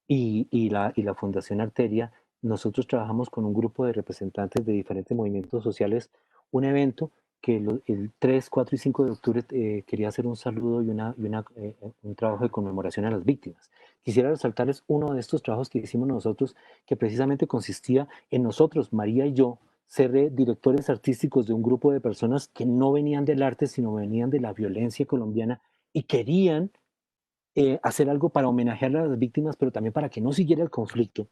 y la Fundación Arteria, nosotros trabajamos con un grupo de representantes de diferentes movimientos sociales, un evento que el 3, 4 y 5 de octubre quería hacer un saludo un trabajo de conmemoración a las víctimas. Quisiera resaltarles uno de estos trabajos que hicimos nosotros, que precisamente consistía en nosotros, María y yo, ser directores artísticos de un grupo de personas que no venían del arte, sino venían de la violencia colombiana y querían hacer algo para homenajear a las víctimas, pero también para que no siguiera el conflicto.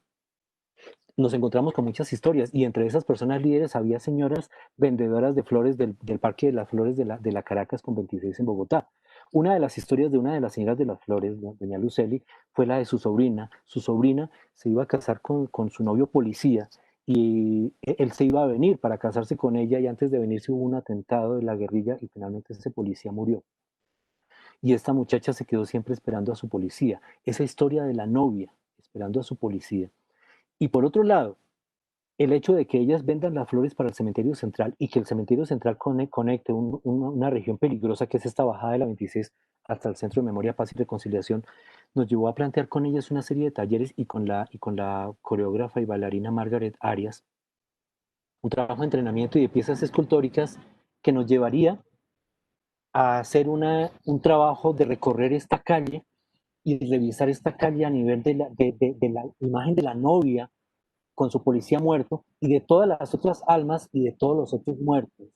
Nos encontramos con muchas historias y entre esas personas líderes había señoras vendedoras de flores del Parque de las Flores de la Caracas con 26 en Bogotá. Una de las historias de una de las señoras de las flores, doña Luceli, fue la de su sobrina. Su sobrina se iba a casar con su novio policía y él se iba a venir para casarse con ella y antes de venirse hubo un atentado de la guerrilla y finalmente ese policía murió. Y esta muchacha se quedó siempre esperando a su policía. Esa historia de la novia esperando a su policía. Y por otro lado, el hecho de que ellas vendan las flores para el cementerio central y que el cementerio central conecte una región peligrosa que es esta bajada de la 26 hasta el Centro de Memoria, Paz y Reconciliación, nos llevó a plantear con ellas una serie de talleres y con la coreógrafa y bailarina Margaret Arias, un trabajo de entrenamiento y de piezas escultóricas que nos llevaría a hacer un trabajo de recorrer esta calle y revisar esta calle a nivel de la imagen de la novia con su policía muerto y de todas las otras almas y de todos los otros muertos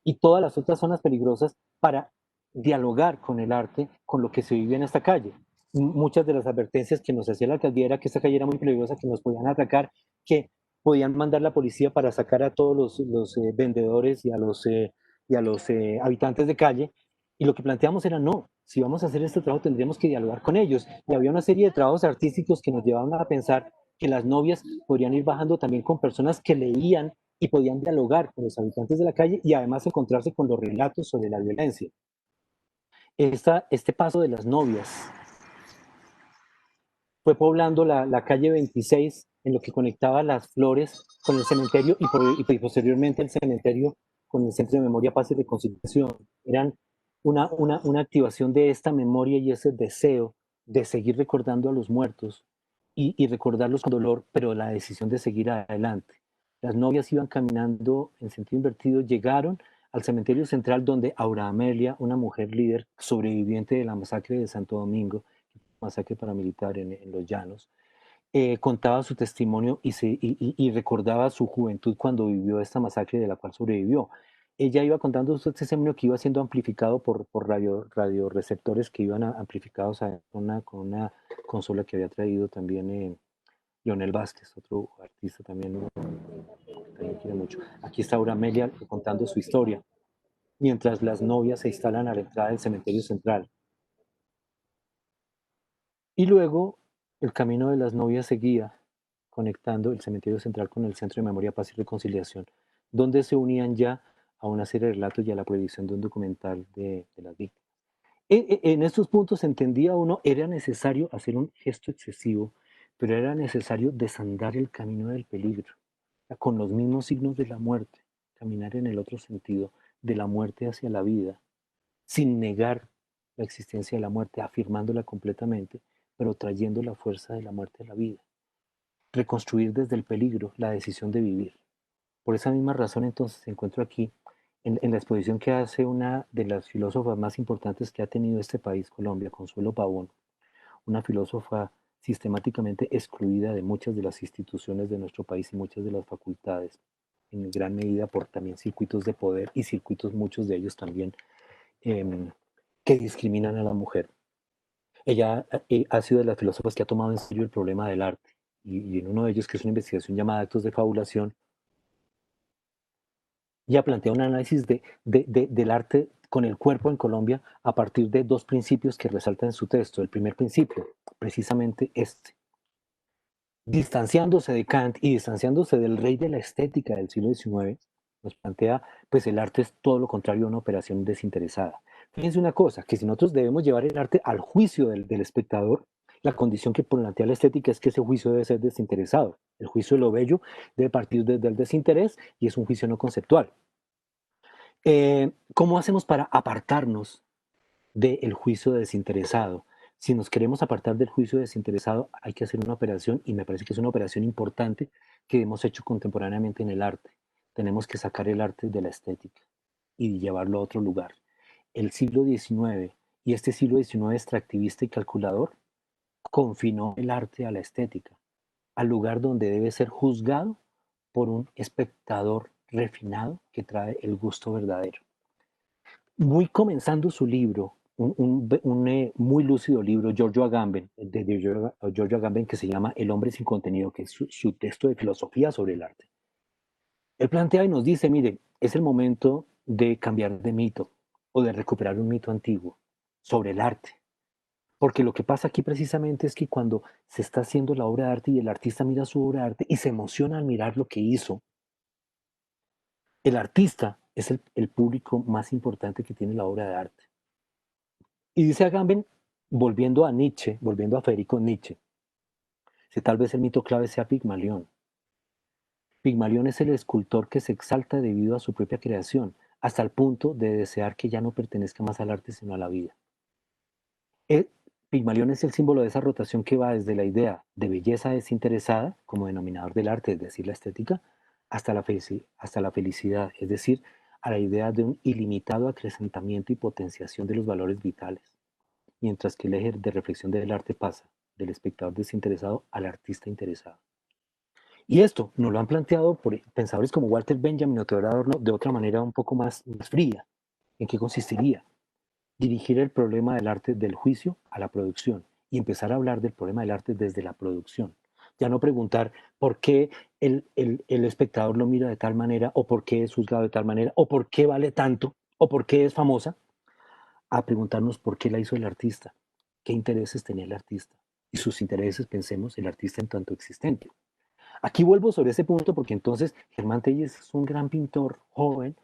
y todas las otras zonas peligrosas para dialogar con el arte, con lo que se vive en esta calle. Muchas de las advertencias que nos hacía la alcaldía era que esta calle era muy peligrosa, que nos podían atacar, que podían mandar la policía para sacar a todos los vendedores y a los habitantes de calle. Y lo que planteamos era, no, si vamos a hacer este trabajo tendríamos que dialogar con ellos. Y había una serie de trabajos artísticos que nos llevaban a pensar que las novias podrían ir bajando también con personas que leían y podían dialogar con los habitantes de la calle y además encontrarse con los relatos sobre la violencia. Este paso de las novias fue poblando la calle 26 en lo que conectaba las flores con el cementerio y posteriormente el cementerio con el Centro de Memoria, Paz y Reconciliación. Eran una activación de esta memoria y ese deseo de seguir recordando a los muertos y recordarlos con dolor, pero la decisión de seguir adelante. Las novias iban caminando en sentido invertido, llegaron al cementerio central donde Aura Amelia, una mujer líder sobreviviente de la masacre de Santo Domingo, masacre paramilitar en Los Llanos, contaba su testimonio y recordaba su juventud cuando vivió esta masacre de la cual sobrevivió. Ella iba contando su testimonio que iba siendo amplificado por radioreceptores que iban amplificados con una consola que había traído también Leonel Vázquez, otro artista también, que también quiere mucho. Aquí está Aura Amelia contando su historia, mientras las novias se instalan a la entrada del cementerio central. Y luego el camino de las novias seguía conectando el cementerio central con el Centro de Memoria, Paz y Reconciliación, donde se unían ya a una serie de relatos y a la proyección de un documental de las víctimas. En estos puntos entendía uno, era necesario hacer un gesto excesivo, pero era necesario desandar el camino del peligro, con los mismos signos de la muerte, caminar en el otro sentido, de la muerte hacia la vida, sin negar la existencia de la muerte, afirmándola completamente, pero trayendo la fuerza de la muerte a la vida. Reconstruir desde el peligro la decisión de vivir. Por esa misma razón, entonces, encuentro aquí, en la exposición que hace una de las filósofas más importantes que ha tenido este país, Colombia, Consuelo Pavón, una filósofa sistemáticamente excluida de muchas de las instituciones de nuestro país y muchas de las facultades, en gran medida por también circuitos de poder y circuitos, muchos de ellos también, que discriminan a la mujer. Ella ha sido de las filósofas que ha tomado en serio el problema del arte y en uno de ellos, que es una investigación llamada Actos de Fabulación, ella plantea un análisis del arte con el cuerpo en Colombia a partir de dos principios que resalta en su texto. El primer principio, precisamente distanciándose de Kant y distanciándose del rey de la estética del siglo XIX, nos plantea, pues el arte es todo lo contrario a una operación desinteresada. Fíjense una cosa, que si nosotros debemos llevar el arte al juicio del espectador, la condición que plantea la estética es que ese juicio debe ser desinteresado. El juicio de lo bello debe partir desde el desinterés y es un juicio no conceptual. ¿Cómo hacemos para apartarnos del juicio desinteresado? Si nos queremos apartar del juicio desinteresado, hay que hacer una operación, y me parece que es una operación importante que hemos hecho contemporáneamente en el arte. Tenemos que sacar el arte de la estética y llevarlo a otro lugar. El siglo XIX y este siglo XIX extractivista y calculador confinó el arte a la estética, al lugar donde debe ser juzgado por un espectador refinado que trae el gusto verdadero. Muy comenzando su libro, muy lúcido libro, Giorgio Agamben, de Giorgio Agamben, que se llama El hombre sin contenido, que es su texto de filosofía sobre el arte. Él plantea y nos dice, mire, es el momento de cambiar de mito o de recuperar un mito antiguo sobre el arte. Porque lo que pasa aquí precisamente es que cuando se está haciendo la obra de arte y el artista mira su obra de arte y se emociona al mirar lo que hizo, el artista es el público más importante que tiene la obra de arte. Y dice Agamben, volviendo a Nietzsche, volviendo a Federico Nietzsche, si tal vez el mito clave sea Pigmalión. Pigmalión es el escultor que se exalta debido a su propia creación, hasta el punto de desear que ya no pertenezca más al arte sino a la vida. El, Pigmalión es el símbolo de esa rotación que va desde la idea de belleza desinteresada, como denominador del arte, es decir, la estética, hasta la felicidad, es decir, a la idea de un ilimitado acrecentamiento y potenciación de los valores vitales, mientras que el eje de reflexión del arte pasa del espectador desinteresado al artista interesado. Y esto nos lo han planteado por pensadores como Walter Benjamin o Theodor Adorno de otra manera un poco más fría. ¿En qué consistiría? Dirigir el problema del arte del juicio a la producción y empezar a hablar del problema del arte desde la producción. Ya no preguntar por qué el espectador lo mira de tal manera o por qué es juzgado de tal manera o por qué vale tanto o por qué es famosa, a preguntarnos por qué la hizo el artista, qué intereses tenía el artista y sus intereses, pensemos, el artista en tanto existente. Aquí vuelvo sobre ese punto porque entonces Germán Telles es un gran pintor joven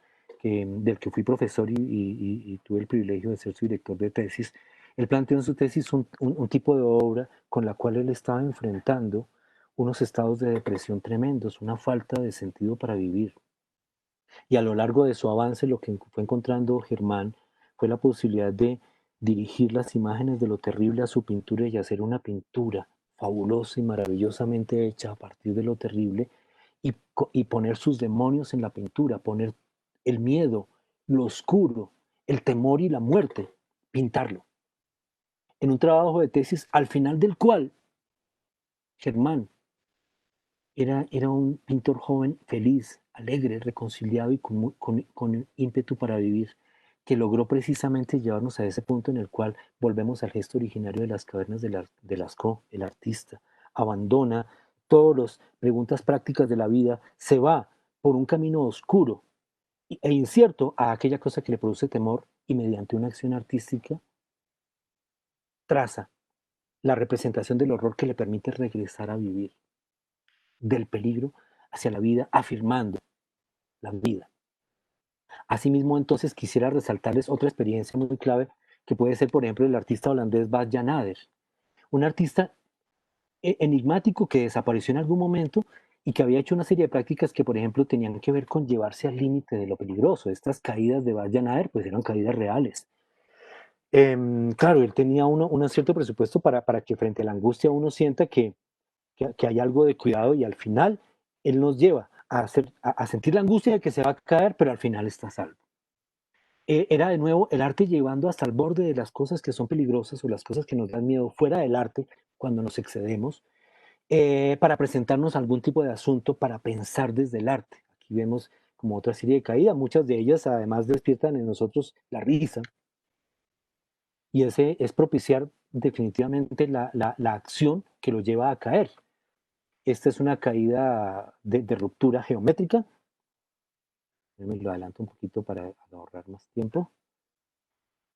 del que fui profesor y tuve el privilegio de ser su director de tesis. Él planteó en su tesis un tipo de obra con la cual él estaba enfrentando unos estados de depresión tremendos, una falta de sentido para vivir. Y a lo largo de su avance lo que fue encontrando Germán fue la posibilidad de dirigir las imágenes de lo terrible a su pintura y hacer una pintura fabulosa y maravillosamente hecha a partir de lo terrible y poner sus demonios en la pintura, poner el miedo, lo oscuro, el temor y la muerte, pintarlo. En un trabajo de tesis al final del cual Germán era un pintor joven feliz, alegre, reconciliado y con ímpetu para vivir, que logró precisamente llevarnos a ese punto en el cual volvemos al gesto originario de las cavernas de Lascaux, el artista. Abandona todas las preguntas prácticas de la vida, se va por un camino oscuro e incierto a aquella cosa que le produce temor y mediante una acción artística traza la representación del horror que le permite regresar a vivir, del peligro hacia la vida, afirmando la vida. Asimismo, entonces quisiera resaltarles otra experiencia muy clave que puede ser, por ejemplo, el artista holandés Bas Jan Ader, un artista enigmático que desapareció en algún momento y que había hecho una serie de prácticas que, por ejemplo, tenían que ver con llevarse al límite de lo peligroso. Estas caídas de Bas Jan Ader, pues eran caídas reales. Claro, él tenía un cierto presupuesto para que frente a la angustia uno sienta que hay algo de cuidado y al final él nos lleva a sentir la angustia de que se va a caer, pero al final está a salvo. Era de nuevo el arte llevando hasta el borde de las cosas que son peligrosas o las cosas que nos dan miedo fuera del arte cuando nos excedemos, para presentarnos algún tipo de asunto para pensar desde el arte. Aquí vemos como otra serie de caídas, muchas de ellas además despiertan en nosotros la risa y ese es propiciar definitivamente la acción que lo lleva a caer. Esta es una caída de ruptura geométrica. Me lo adelanto un poquito para ahorrar más tiempo.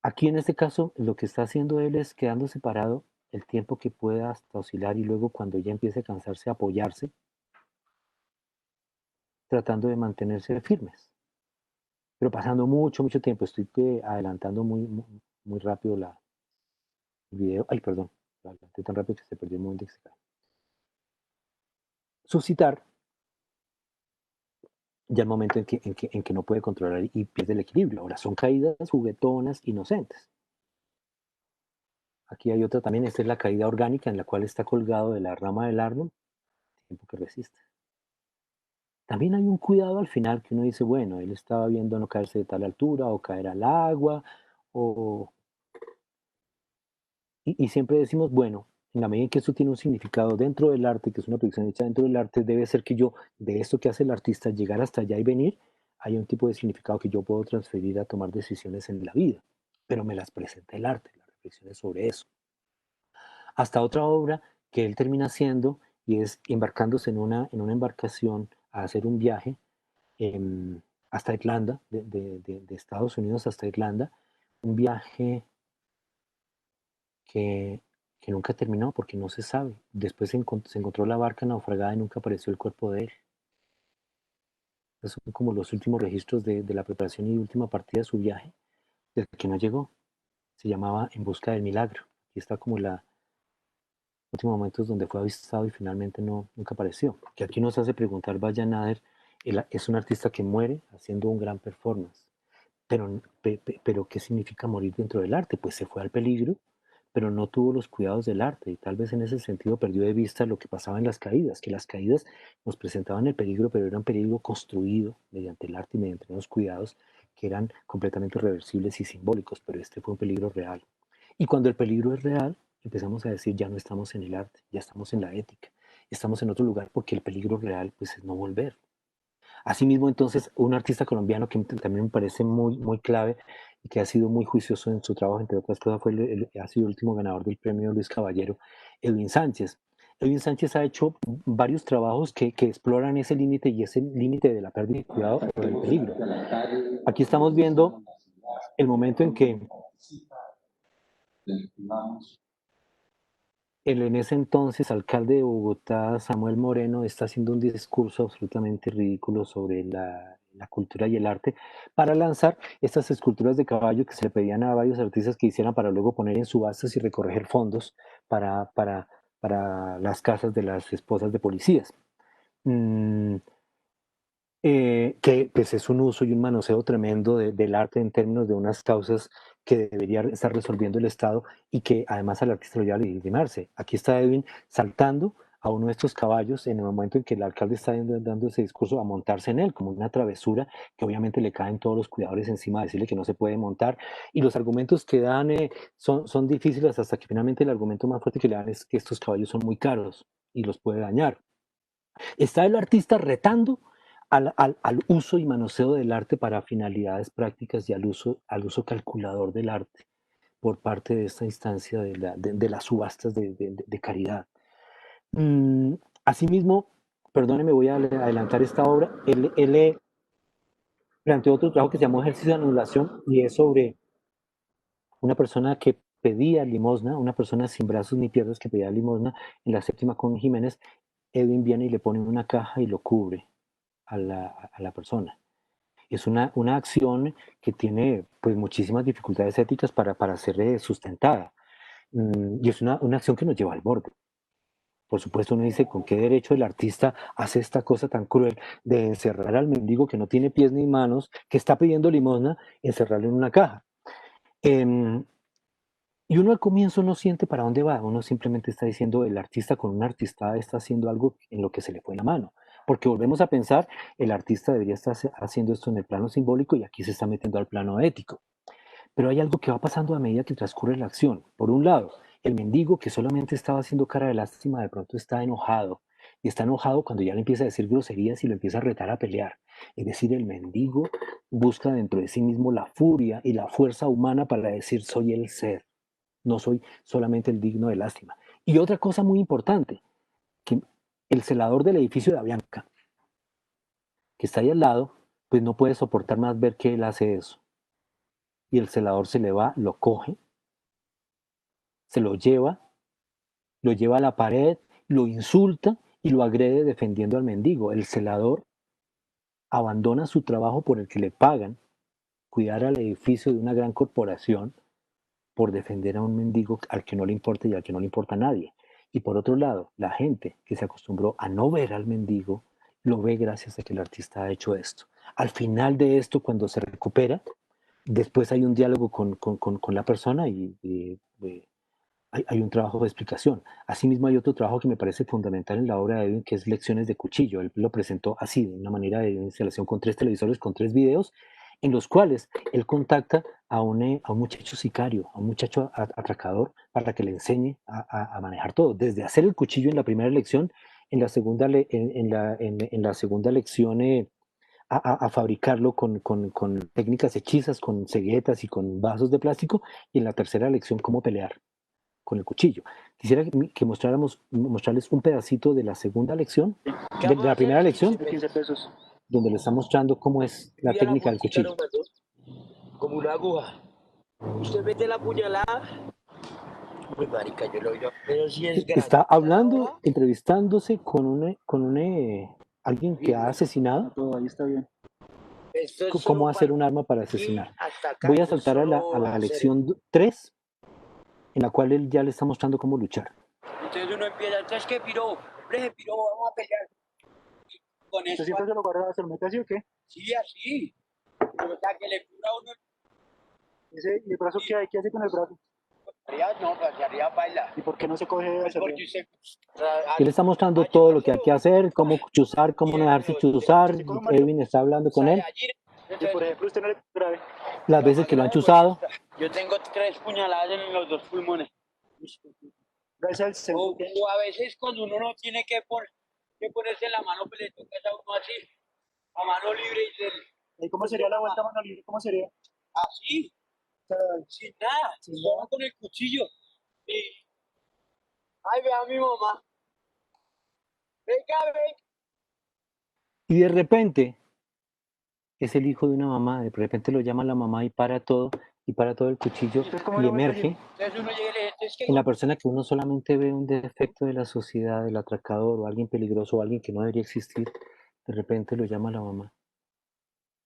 Aquí en este caso lo que está haciendo él es quedando separado el tiempo que pueda hasta oscilar y luego cuando ya empiece a cansarse apoyarse, tratando de mantenerse firmes. pero pasando mucho, mucho tiempo. Estoy adelantando muy rápido el video. Ay, perdón, lo adelanté tan rápido que se perdió el momento que se cae. Suscitar ya el momento en que no puede controlar y pierde el equilibrio. Ahora son caídas juguetonas, inocentes. Aquí hay otra también, esta es la caída orgánica en la cual está colgado de la rama del árbol, tiempo que resiste. También hay un cuidado al final que uno dice, bueno, él estaba viendo no caerse de tal altura o caer al agua, o, y siempre decimos, bueno, en la medida en que esto tiene un significado dentro del arte, que es una producción hecha dentro del arte, debe ser que yo, de esto que hace el artista, llegar hasta allá y venir, hay un tipo de significado que yo puedo transferir a tomar decisiones en la vida, pero me las presenta el arte, las reflexiones sobre eso. Hasta otra obra que él termina haciendo y es embarcándose en una embarcación a hacer un viaje hasta Irlanda, de Estados Unidos hasta Irlanda, un viaje que, que nunca terminó porque no se sabe. Después se encontró la barca naufragada y nunca apareció el cuerpo de él. Esos son como los últimos registros de la preparación y última partida de su viaje, desde que no llegó. Se llamaba En busca del milagro. Aquí está como la últimos momentos donde fue avistado y finalmente nunca apareció. Que aquí nos hace preguntar, Vaya Nader, es un artista que muere haciendo un gran performance. Pero ¿qué significa morir dentro del arte? Pues se fue al peligro, pero no tuvo los cuidados del arte y tal vez en ese sentido perdió de vista lo que pasaba en las caídas, que las caídas nos presentaban el peligro, pero era un peligro construido mediante el arte y mediante unos cuidados que eran completamente reversibles y simbólicos, pero este fue un peligro real. Y cuando el peligro es real, empezamos a decir, ya no estamos en el arte, ya estamos en la ética, estamos en otro lugar porque el peligro real pues es no volver. Asimismo, entonces, un artista colombiano que también me parece muy clave y que ha sido muy juicioso en su trabajo, entre otras cosas, ha sido el último ganador del premio Luis Caballero, Edwin Sánchez. Edwin Sánchez ha hecho varios trabajos que exploran ese límite y ese límite de la pérdida de cuidado o del peligro. Aquí estamos viendo el momento en que el en ese entonces alcalde de Bogotá, Samuel Moreno, está haciendo un discurso absolutamente ridículo sobre la cultura y el arte para lanzar estas esculturas de caballo que se le pedían a varios artistas que hicieran para luego poner en subastas y recoger fondos para, para, para las casas de las esposas de policías. Mm, que pues es un uso y un manoseo tremendo del arte en términos de unas causas que debería estar resolviendo el Estado y que además al artista lo lleva a legitimarse. Aquí está Edwin saltando a uno de estos caballos en el momento en que el alcalde está dando ese discurso a montarse en él, como una travesura que obviamente le caen todos los cuidadores encima a decirle que no se puede montar. Y los argumentos que dan son difíciles hasta que finalmente el argumento más fuerte que le dan es que estos caballos son muy caros y los puede dañar. Está el artista retando al uso y manoseo del arte para finalidades prácticas y al uso calculador del arte por parte de esta instancia de las subastas de caridad. Mm, Asimismo, perdóneme, voy a adelantar esta obra. Él planteó otro trabajo que se llamó Ejercicio de Anulación y es sobre una persona que pedía limosna, una persona sin brazos ni piernas que pedía limosna en la séptima con Jiménez. Edwin viene y le pone en una caja y lo cubre a la persona. Es una acción que tiene pues muchísimas dificultades éticas para ser sustentada. Y es una acción que nos lleva al borde. Por supuesto, uno dice, ¿con qué derecho el artista hace esta cosa tan cruel de encerrar al mendigo que no tiene pies ni manos, que está pidiendo limosna, encerrarlo en una caja? Em, y uno al comienzo no siente para dónde va, uno simplemente está diciendo, el artista con un artista está haciendo algo en lo que se le fue la mano. Porque volvemos a pensar, el artista debería estar haciendo esto en el plano simbólico y aquí se está metiendo al plano ético. Pero hay algo que va pasando a medida que transcurre la acción. Por un lado, el mendigo que solamente estaba haciendo cara de lástima, de pronto está enojado. Y está enojado cuando ya le empieza a decir groserías y lo empieza a retar a pelear. Es decir, el mendigo busca dentro de sí mismo la furia y la fuerza humana para decir soy el ser, no soy solamente el digno de lástima. Y otra cosa muy importante, que el celador del edificio de Avianca, que está ahí al lado, pues no puede soportar más ver que él hace eso. Y el celador se le va, lo coge, se lo lleva a la pared, lo insulta y lo agrede defendiendo al mendigo. El celador abandona su trabajo por el que le pagan cuidar al edificio de una gran corporación por defender a un mendigo al que no le importa y al que no le importa a nadie. Y por otro lado, la gente que se acostumbró a no ver al mendigo, lo ve gracias a que el artista ha hecho esto. Al final de esto, cuando se recupera, después hay un diálogo con la persona y hay un trabajo de explicación. Asimismo, hay otro trabajo que me parece fundamental en la obra de Edwin, que es Lecciones de Cuchillo. Él lo presentó así, de una manera de instalación con 3 televisores, con 3 videos, en los cuales él contacta a un muchacho sicario, a un muchacho atracador, para que le enseñe a manejar todo, desde hacer el cuchillo en la primera lección, en la segunda, en la segunda lección a fabricarlo con técnicas hechizas, con ceguetas y con vasos de plástico, y en la tercera lección cómo pelear con el cuchillo. Quisiera que mostrarles un pedacito de la segunda lección, de la primera lección, 15 pesos. donde les está mostrando cómo es la técnica del cuchillo. Como una aguja. Usted mete la puñalada. Uy, marica, yo lo oigo. Pero si es grande. Está hablando, entrevistándose alguien que ha asesinado, Todo ahí está bien. Esto es cómo solo hacer para un arma para aquí asesinar. hasta acá. Voy a Esto es saltar a solo la hacer- lección 3, en la cual él ya le está mostrando cómo luchar. Entonces uno empieza, entonces que piró, hombre, piró, vamos a pelear. Con ¿Usted eso, siempre se lo guarda, se lo mete así o qué? sí, así. O sea, que le cura a uno ¿Y el brazo qué hay? ¿Qué hace con el brazo? arriba, no, hacia arriba baila. ¿Y por qué no se coge Pues hacia porque arriba? usted, Y él está mostrando todo lo que hay que hacer, cómo chuzar, cómo no dejarse chuzar. ¿Usted coge un Mario? Edwin está hablando con él, Y por ejemplo, usted no le grave. las veces que lo han chuzado. Yo tengo 3 puñaladas en los 2 pulmones. Gracias al O, centro. o a veces cuando uno no tiene que ponerse en la mano, pues le toca a uno así, a mano libre y ¿Y cómo sería la vuelta a mano libre? ¿Cómo sería? así, O sea, sin nada, sin solo nada. con el cuchillo. Y, ay, vea a mi mamá. Venga, venga. Y de repente es el hijo de una mamá, de repente lo llama la mamá y para todo el cuchillo ¿Usted cómo y lo vuelve emerge Entonces uno llega y le dice, es que en la persona que uno solamente ve un defecto de la sociedad, del atracador o alguien peligroso o alguien que no debería existir, de repente lo llama la mamá.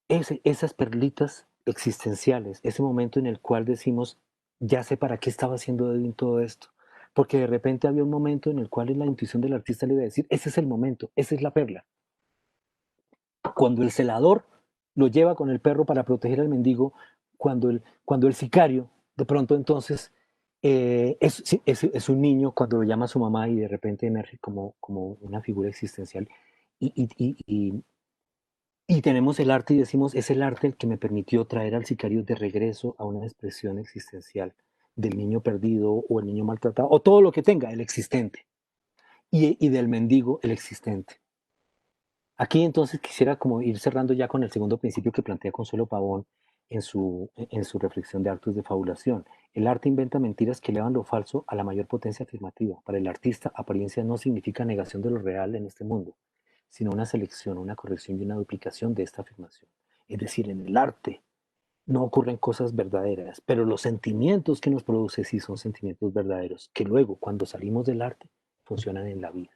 Esas perlitas existenciales, ese momento en el cual decimos, ya sé para qué estaba haciendo Edwin todo esto. Porque de repente había un momento en el cual la intuición del artista le iba a decir, ese es el momento, esa es la perla. Cuando el celador lo lleva con el perro para proteger al mendigo, cuando el sicario, de pronto entonces, es un niño cuando lo llama a su mamá y de repente emerge como una figura existencial. Y, y, y, y, y tenemos el arte y decimos, es el arte el que me permitió traer al sicario de regreso a una expresión existencial del niño perdido o el niño maltratado, o todo lo que tenga, el existente, y del mendigo, el existente. Aquí entonces quisiera como ir cerrando ya con el segundo principio que plantea Consuelo Pavón en su reflexión de actos de fabulación. El arte inventa mentiras que elevan lo falso a la mayor potencia afirmativa. Para el artista, apariencia no significa negación de lo real en este mundo, sino una selección, una corrección y una duplicación de esta afirmación. Es decir, en el arte no ocurren cosas verdaderas, pero los sentimientos que nos produce sí son sentimientos verdaderos, que luego, cuando salimos del arte, funcionan en la vida.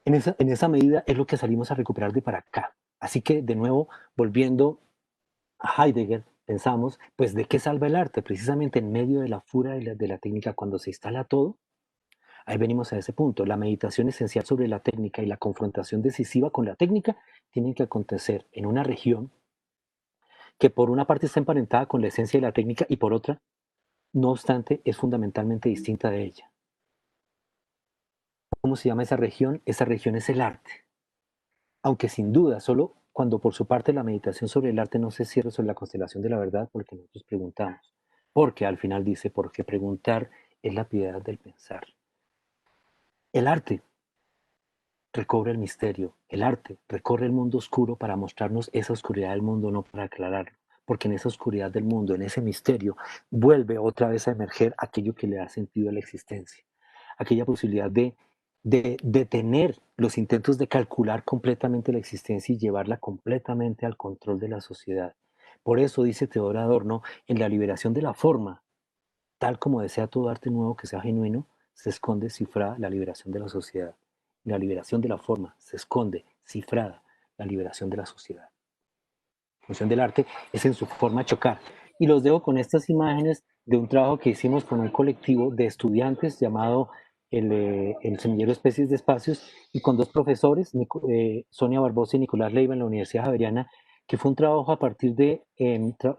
En esa medida es lo que salimos a recuperar de para acá. Así que, de nuevo, volviendo a Heidegger, pensamos, pues, ¿de qué salva el arte? Precisamente en medio de la furia de la técnica, cuando se instala todo, ahí venimos a ese punto. La meditación esencial sobre la técnica y la confrontación decisiva con la técnica tienen que acontecer en una región que por una parte está emparentada con la esencia de la técnica y por otra, no obstante, es fundamentalmente distinta de ella. ¿Cómo se llama esa región? Esa región es el arte. Aunque sin duda, solo cuando por su parte la meditación sobre el arte no se cierra sobre la constelación de la verdad, porque nosotros preguntamos. Porque al final dice, porque preguntar es la piedad del pensar. El arte recobra el misterio, el arte recorre el mundo oscuro para mostrarnos esa oscuridad del mundo, no para aclararlo, porque en esa oscuridad del mundo, en ese misterio, vuelve otra vez a emerger aquello que le da sentido a la existencia, aquella posibilidad de detener los intentos de calcular completamente la existencia y llevarla completamente al control de la sociedad. Por eso dice Teodoro Adorno, en la liberación de la forma, tal como desea todo arte nuevo que sea genuino, se esconde cifrada la liberación de la sociedad. En la liberación de la forma se esconde cifrada la liberación de la sociedad. función del arte es en su forma chocar. Y los dejo con estas imágenes de un trabajo que hicimos con un colectivo de estudiantes llamado el Semillero de Especies de Espacios, y con dos profesores, Sonia Barbosa y Nicolás Leiva, en la Universidad Javeriana, que fue un trabajo a partir de,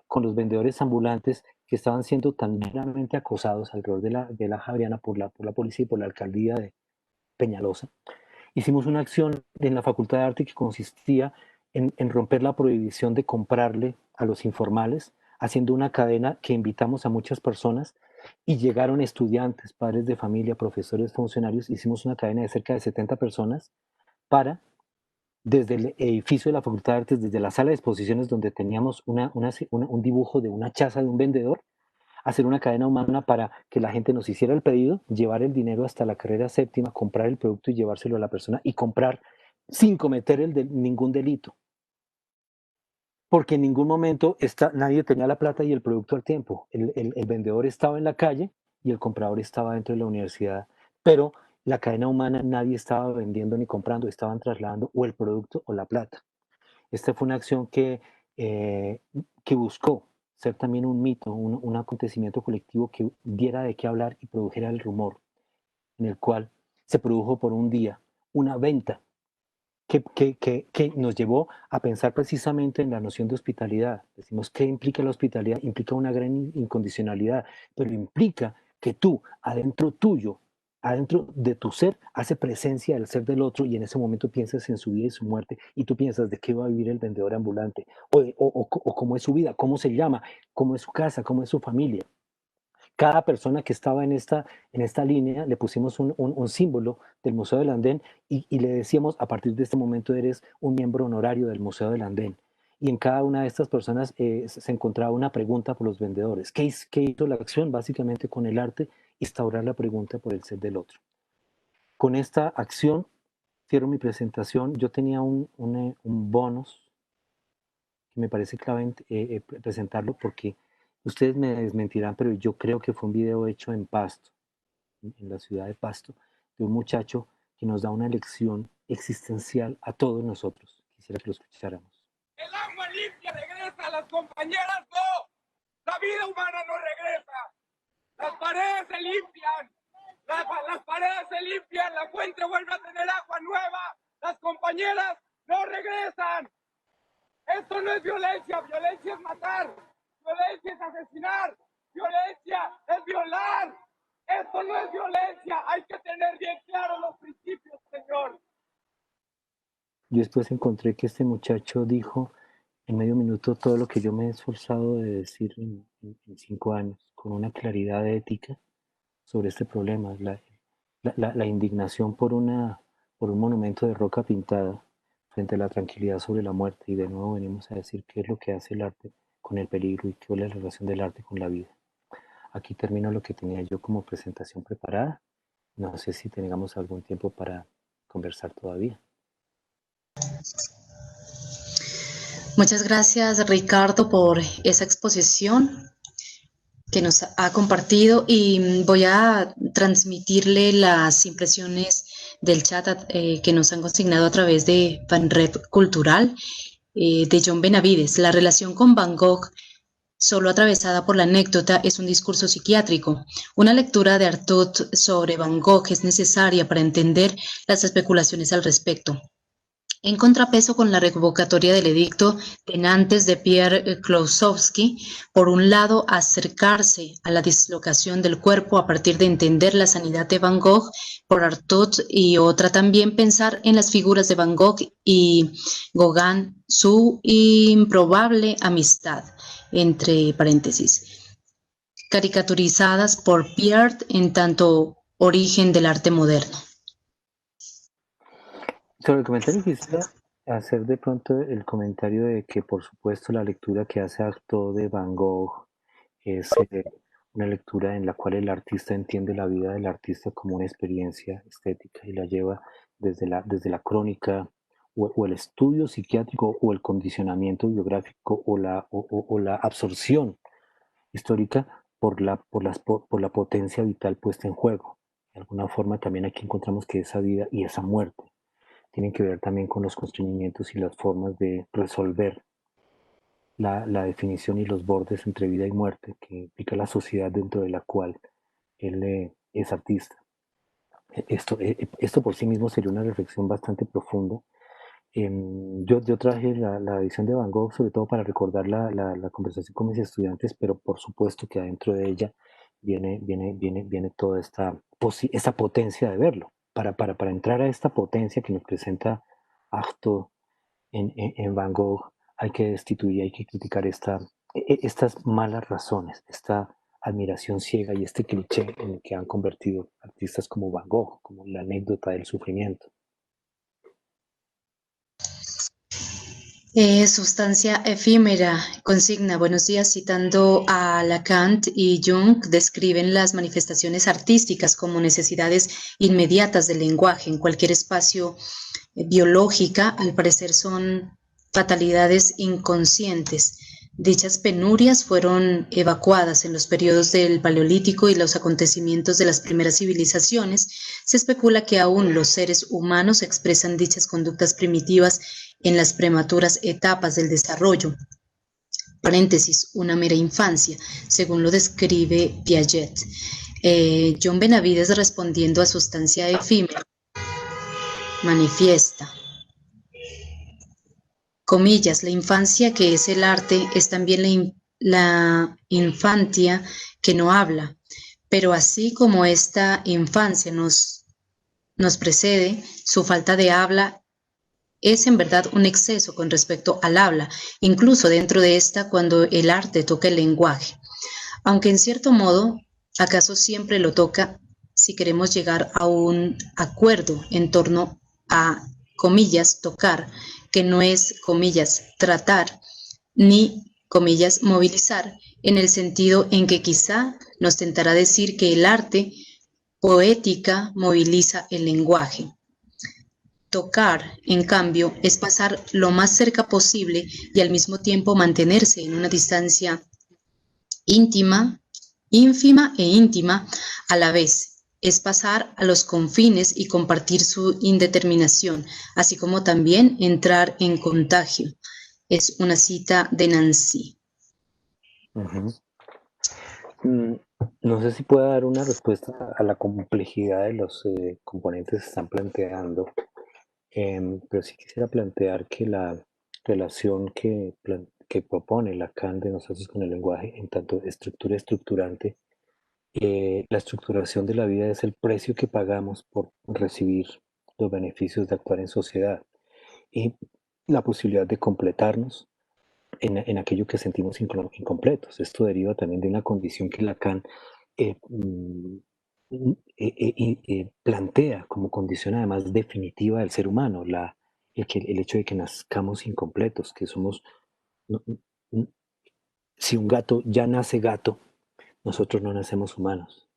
con los vendedores ambulantes que estaban siendo tan duramente acosados alrededor de la Javeriana por la policía y por la alcaldía de Peñalosa. Hicimos una acción en la Facultad de Arte que consistía en romper la prohibición de comprarle a los informales, haciendo una cadena que invitamos a muchas personas, y llegaron estudiantes, padres de familia, profesores, funcionarios. Hicimos una cadena de cerca de 70 personas para, desde el edificio de la Facultad de Artes, desde la sala de exposiciones donde teníamos un dibujo de una chaza de un vendedor, hacer una cadena humana para que la gente nos hiciera el pedido, llevar el dinero hasta la carrera séptima, comprar el producto y llevárselo a la persona, y comprar sin cometer ningún delito. Porque en ningún momento nadie tenía la plata y el producto al tiempo. El vendedor estaba en la calle y el comprador estaba dentro de la universidad. Pero la cadena humana, nadie estaba vendiendo ni comprando, estaban trasladando o el producto o la plata. Esta fue una acción que buscó ser también un mito, un acontecimiento colectivo que diera de qué hablar y produjera el rumor, en el cual se produjo por un día una venta que nos llevó a pensar precisamente en la noción de hospitalidad. Decimos, ¿qué implica la hospitalidad? Implica una gran incondicionalidad, pero implica que tú, adentro tuyo, adentro de tu ser, hace presencia del ser del otro, y en ese momento piensas en su vida y su muerte, y tú piensas de qué va a vivir el vendedor ambulante, o cómo es su vida, cómo se llama, cómo es su casa, cómo es su familia. Cada persona que estaba en esta línea le pusimos un símbolo del Museo del Andén, y le decíamos, a partir de este momento eres un miembro honorario del Museo del Andén. Y en cada una de estas personas se encontraba una pregunta por los vendedores. ¿Qué hizo la acción? Básicamente, con el arte, instaurar la pregunta por el ser del otro. Con esta acción cierro mi presentación. Yo tenía un bonus que me parece clave presentarlo, porque ustedes me desmentirán, pero yo creo que fue un video hecho en Pasto, en la ciudad de Pasto, de un muchacho que nos da una lección existencial a todos nosotros. Quisiera que lo escucháramos. El agua limpia regresa, las compañeras no. La vida humana no regresa. Las paredes se limpian. Las paredes se limpian, la fuente vuelve a tener agua nueva. Las compañeras no regresan. Esto no es violencia, violencia es matar. Violencia es asesinar. Violencia es violar. Esto no es violencia. Hay que tener bien claros los principios, señor. Yo después encontré que este muchacho dijo en medio minuto todo lo que yo me he esforzado de decir en 5 años, con una claridad ética sobre este problema, la indignación por un monumento de roca pintada frente a la tranquilidad sobre la muerte. Y de nuevo venimos a decir qué es lo que hace el arte con el peligro y qué es la relación del arte con la vida. Aquí termino lo que tenía yo como presentación preparada. No sé si tengamos algún tiempo para conversar todavía. Muchas gracias, Ricardo, por esa exposición que nos ha compartido, y voy a transmitirle las impresiones del chat que nos han consignado a través de Fanrep Cultural, de John Benavides. La relación con Van Gogh, solo atravesada por la anécdota, es un discurso psiquiátrico. Una lectura de Artaud sobre Van Gogh es necesaria para entender las especulaciones al respecto. En contrapeso con la revocatoria del edicto de Nantes de Pierre Klossowski, por un lado, acercarse a la dislocación del cuerpo a partir de entender la sanidad de Van Gogh por Artaud, y otra también pensar en las figuras de Van Gogh y Gauguin, su improbable amistad, entre paréntesis, caricaturizadas por Pierre en tanto origen del arte moderno. Sobre el comentario, quisiera hacer de pronto el comentario de que, por supuesto, la lectura que hace Artaud de Van Gogh es una lectura en la cual el artista entiende la vida del artista como una experiencia estética y la lleva desde la crónica o el estudio psiquiátrico o el condicionamiento biográfico o la absorción histórica por la potencia vital puesta en juego. De alguna forma también aquí encontramos que esa vida y esa muerte tienen que ver también con los constreñimientos y las formas de resolver la definición y los bordes entre vida y muerte que implica la sociedad dentro de la cual él es artista. Esto por sí mismo sería una reflexión bastante profunda. Yo traje la edición de Van Gogh sobre todo para recordar la conversación con mis estudiantes, pero por supuesto que adentro de ella viene toda esta potencia de verlo. Para entrar a esta potencia que nos presenta Artaud en Van Gogh, hay que destituir, hay que criticar estas malas razones, esta admiración ciega y este cliché en el que han convertido artistas como Van Gogh, como la anécdota del sufrimiento. Sustancia efímera, consigna, buenos días, citando a Lacan y Jung, describen las manifestaciones artísticas como necesidades inmediatas del lenguaje en cualquier espacio biológica, al parecer son fatalidades inconscientes. Dichas penurias fueron evacuadas en los periodos del Paleolítico y los acontecimientos de las primeras civilizaciones. Se especula que aún los seres humanos expresan dichas conductas primitivas en las prematuras etapas del desarrollo. Paréntesis, una mera infancia, según lo describe Piaget. John Benavides, respondiendo a Sustancia efímera, manifiesta, comillas, la infancia que es el arte es también la infancia que no habla, pero así como esta infancia nos precede, su falta de habla es en verdad un exceso con respecto al habla, incluso dentro de esta cuando el arte toca el lenguaje. Aunque en cierto modo, acaso siempre lo toca si queremos llegar a un acuerdo en torno a, comillas, tocar, que no es, comillas, tratar, ni, comillas, movilizar, en el sentido en que quizá nos tentará decir que el arte poética moviliza el lenguaje. Tocar, en cambio, es pasar lo más cerca posible y al mismo tiempo mantenerse en una distancia ínfima e íntima a la vez. Es pasar a los confines y compartir su indeterminación, así como también entrar en contagio. Es una cita de Nancy. No sé si pueda dar una respuesta a la complejidad de los componentes que están planteando. Pero sí quisiera plantear que la relación que propone Lacan de nosotros con el lenguaje, en tanto estructura estructurante, la estructuración de la vida es el precio que pagamos por recibir los beneficios de actuar en sociedad y la posibilidad de completarnos en aquello que sentimos incompletos. Esto deriva también de una condición que Lacan plantea como condición además definitiva del ser humano, el hecho de que nazcamos incompletos, que somos, si un gato ya nace gato, nosotros no nacemos humanos.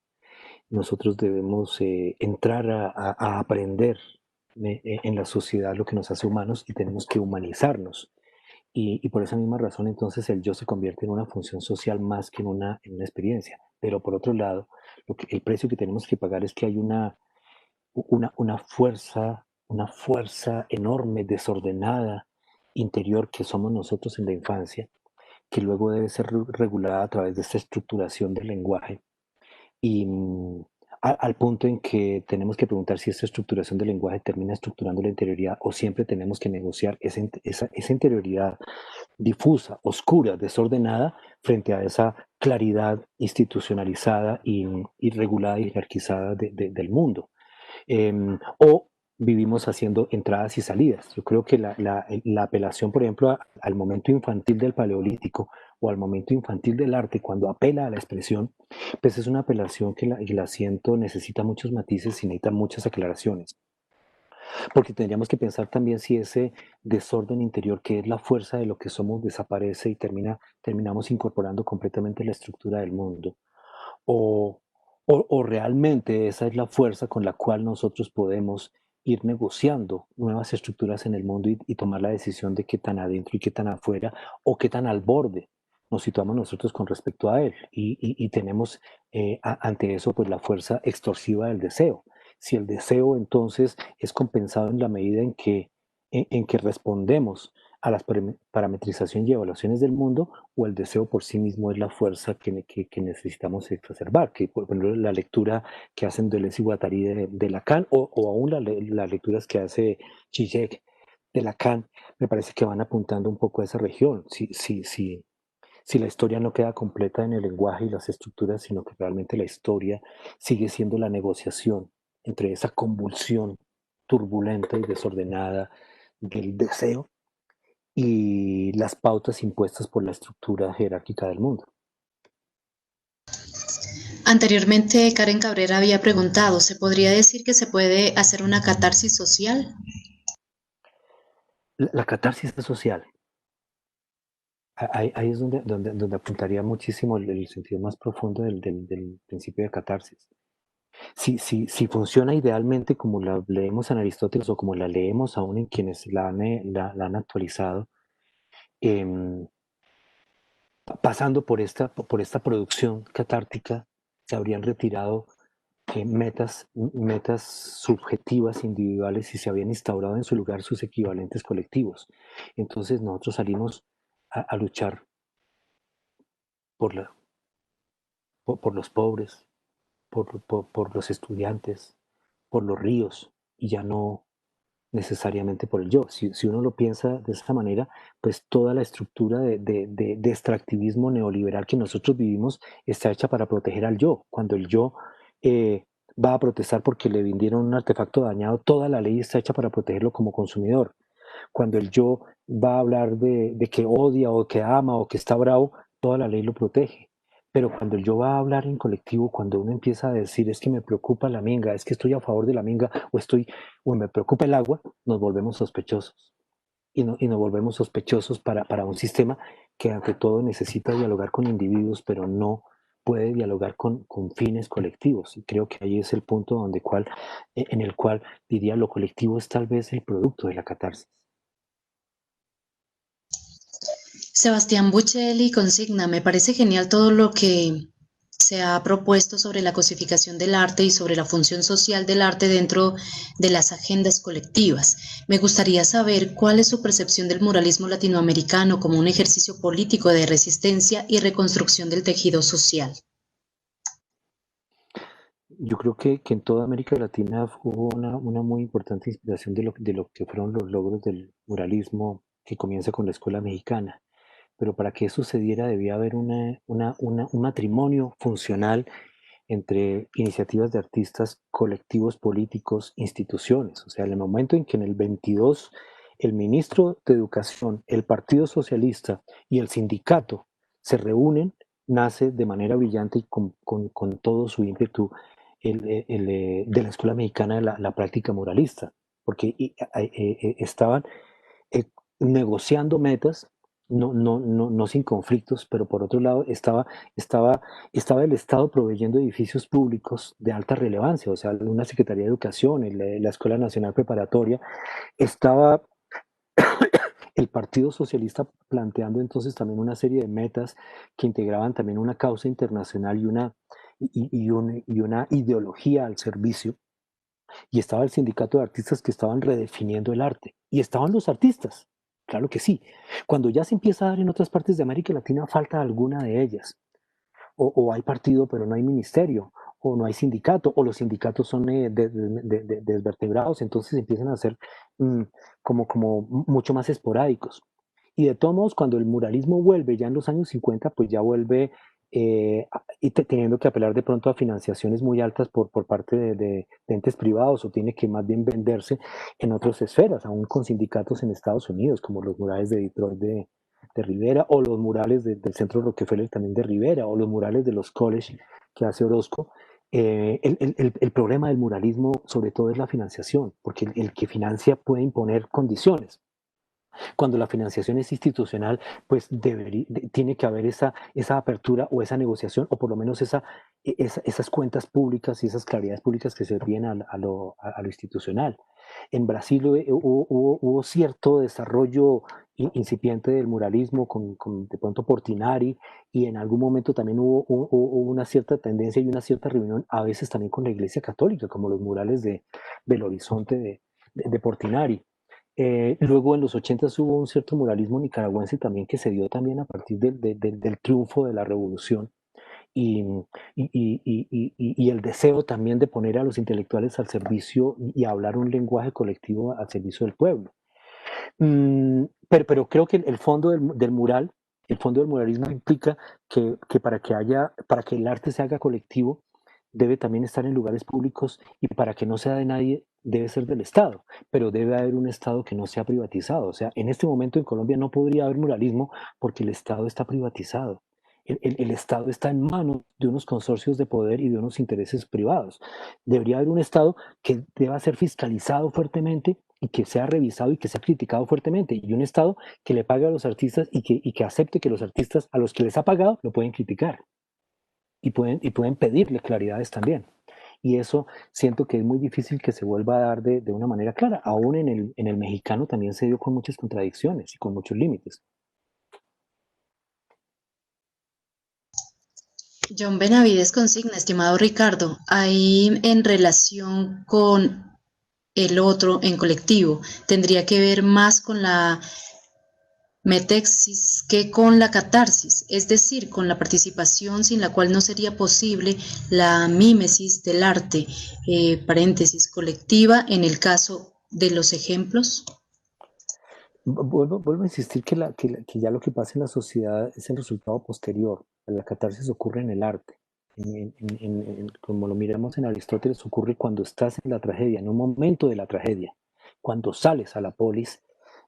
Nosotros debemos entrar a aprender en la sociedad lo que nos hace humanos y tenemos que humanizarnos. Y por esa misma razón, entonces, el yo se convierte en una función social más que en una experiencia. Pero por otro lado, el precio que tenemos que pagar es que hay una fuerza enorme, desordenada, interior que somos nosotros en la infancia, que luego debe ser regulada a través de esta estructuración del lenguaje. Y al punto en que tenemos que preguntar si esta estructuración del lenguaje termina estructurando la interioridad o siempre tenemos que negociar esa interioridad difusa, oscura, desordenada, frente a esa claridad institucionalizada y regulada y jerarquizada del mundo. O vivimos haciendo entradas y salidas. Yo creo que la apelación, por ejemplo, al momento infantil del Paleolítico o al momento infantil del arte, cuando apela a la expresión, pues es una apelación que la siento necesita muchos matices y necesita muchas aclaraciones. Porque tendríamos que pensar también si ese desorden interior, que es la fuerza de lo que somos, desaparece y terminamos incorporando completamente la estructura del mundo. O realmente esa es la fuerza con la cual nosotros podemos ir negociando nuevas estructuras en el mundo y tomar la decisión de qué tan adentro y qué tan afuera o qué tan al borde nos situamos nosotros con respecto a él. Y tenemos ante eso pues la fuerza extorsiva del deseo. Si el deseo entonces es compensado en la medida en que respondemos a la parametrización y evaluaciones del mundo, o el deseo por sí mismo es la fuerza que necesitamos exacerbar, que por ejemplo la lectura que hacen Deleuze y Guattari de Lacan, o aún las lecturas que hace Zizek de Lacan, me parece que van apuntando un poco a esa región. Si la historia no queda completa en el lenguaje y las estructuras, sino que realmente la historia sigue siendo la negociación entre esa convulsión turbulenta y desordenada del deseo y las pautas impuestas por la estructura jerárquica del mundo. Anteriormente, Karen Cabrera había preguntado, ¿se podría decir que se puede hacer una catarsis social? La catarsis es social. Ahí es donde apuntaría muchísimo el sentido más profundo del principio de catarsis. Si funciona idealmente como la leemos en Aristóteles o como la leemos aún en quienes la han actualizado, pasando por esta producción catártica, se habrían retirado metas subjetivas, individuales, y se habían instaurado en su lugar sus equivalentes colectivos. Entonces nosotros salimos a luchar por los pobres, por los estudiantes, por los ríos, y ya no necesariamente por el yo. Si uno lo piensa de esa manera, pues toda la estructura de extractivismo neoliberal que nosotros vivimos está hecha para proteger al yo. Cuando el yo va a protestar porque le vendieron un artefacto dañado, toda la ley está hecha para protegerlo como consumidor. Cuando el yo va a hablar de que odia o que ama o que está bravo, toda la ley lo protege. Pero cuando el yo va a hablar en colectivo, cuando uno empieza a decir es que me preocupa la minga, es que estoy a favor de la minga, o me preocupa el agua, nos volvemos sospechosos. Y nos volvemos sospechosos para un sistema que ante todo necesita dialogar con individuos, pero no puede dialogar con fines colectivos. Y creo que ahí es el punto en el cual diría lo colectivo es tal vez el producto de la catarsis. Sebastián Buccelli consigna, me parece genial todo lo que se ha propuesto sobre la cosificación del arte y sobre la función social del arte dentro de las agendas colectivas. Me gustaría saber cuál es su percepción del muralismo latinoamericano como un ejercicio político de resistencia y reconstrucción del tejido social. Yo creo que en toda América Latina hubo una muy importante inspiración de lo que fueron los logros del muralismo que comienza con la escuela mexicana. Pero para que eso sucediera debía haber un matrimonio funcional entre iniciativas de artistas, colectivos políticos, instituciones. O sea, en el momento en que en el 22 el ministro de Educación, el Partido Socialista y el sindicato se reúnen, nace de manera brillante y con todo su ímpetu de la Escuela Mexicana de la práctica muralista, porque estaban negociando metas, no sin conflictos, pero por otro lado estaba el Estado proveyendo edificios públicos de alta relevancia, o sea, una Secretaría de Educación, la Escuela Nacional Preparatoria, estaba el Partido Socialista planteando entonces también una serie de metas que integraban también una causa internacional y una ideología al servicio, y estaba el sindicato de artistas que estaban redefiniendo el arte, y estaban los artistas. Claro que sí. Cuando ya se empieza a dar en otras partes de América Latina, falta alguna de ellas. O hay partido, pero no hay ministerio, o no hay sindicato, o los sindicatos son desvertebrados, entonces empiezan a ser como mucho más esporádicos. Y de todos modos, cuando el muralismo vuelve ya en los años 50, pues ya vuelve y teniendo que apelar de pronto a financiaciones muy altas por parte de entes privados, o tiene que más bien venderse en otras esferas, aún con sindicatos en Estados Unidos, como los murales de Detroit de Rivera, o los murales del Centro Rockefeller también de Rivera, o los murales de los college que hace Orozco. El problema del muralismo sobre todo es la financiación, porque el que financia puede imponer condiciones. Cuando la financiación es institucional, pues tiene que haber esa apertura o esa negociación, o por lo menos esas cuentas públicas y esas claridades públicas que se vienen a lo institucional. En Brasil hubo cierto desarrollo incipiente del muralismo con de pronto Portinari, y en algún momento también hubo una cierta tendencia y una cierta reunión, a veces también con la Iglesia Católica, como los murales del Horizonte de Portinari. Luego en los 80 hubo un cierto muralismo nicaragüense también que se dio también a partir del triunfo de la revolución y, y el deseo también de poner a los intelectuales al servicio y hablar un lenguaje colectivo al servicio del pueblo. Pero creo que el fondo del mural, el fondo del muralismo implica que para que el arte se haga colectivo, debe también estar en lugares públicos y para que no sea de nadie, debe ser del Estado, pero debe haber un Estado que no sea privatizado. O sea, en este momento en Colombia no podría haber muralismo porque el Estado está privatizado. El Estado está en manos de unos consorcios de poder y de unos intereses privados. Debería haber un Estado que deba ser fiscalizado fuertemente y que sea revisado y que sea criticado fuertemente, y un Estado que le pague a los artistas y que acepte que los artistas a los que les ha pagado lo pueden criticar y pueden pedirle claridades también. Y eso siento que es muy difícil que se vuelva a dar de una manera clara. Aún en el mexicano también se dio con muchas contradicciones y con muchos límites. John Benavides consigna, estimado Ricardo, ahí en relación con el otro en colectivo, tendría que ver más con la metexis que con la catarsis, es decir, con la participación sin la cual no sería posible la mímesis del arte, paréntesis, colectiva, en el caso de los ejemplos. Vuelvo a insistir que ya lo que pasa en la sociedad es el resultado posterior. La catarsis ocurre en el arte. Como lo miramos en Aristóteles, ocurre cuando estás en la tragedia, en un momento de la tragedia. Cuando sales a la polis,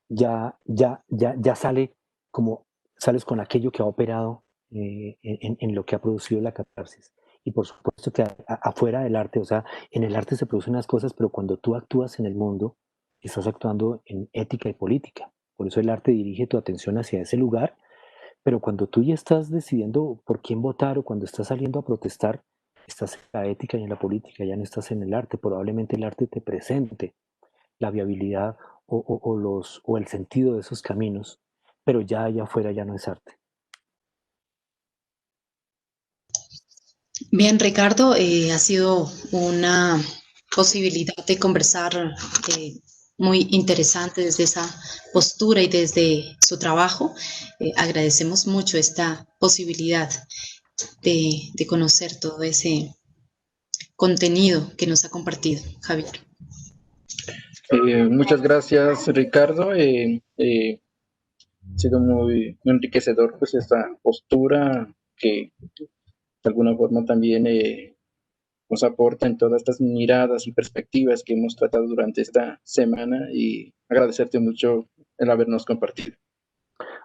ya sales con aquello que ha operado en lo que ha producido la catarsis. Y por supuesto que afuera del arte, o sea, en el arte se producen unas cosas, pero cuando tú actúas en el mundo, estás actuando en ética y política. Por eso el arte dirige tu atención hacia ese lugar, pero cuando tú ya estás decidiendo por quién votar o cuando estás saliendo a protestar, estás en la ética y en la política, ya no estás en el arte. Probablemente el arte te presente la viabilidad o el sentido de esos caminos, pero ya allá afuera ya no es arte. Bien, Ricardo, ha sido una posibilidad de conversar muy interesante desde esa postura y desde su trabajo. Agradecemos mucho esta posibilidad de conocer todo ese contenido que nos ha compartido, Javier. Muchas gracias, Ricardo. Ha sido muy enriquecedor pues esta postura que de alguna forma también nos aporta en todas estas miradas y perspectivas que hemos tratado durante esta semana, y agradecerte mucho el habernos compartido.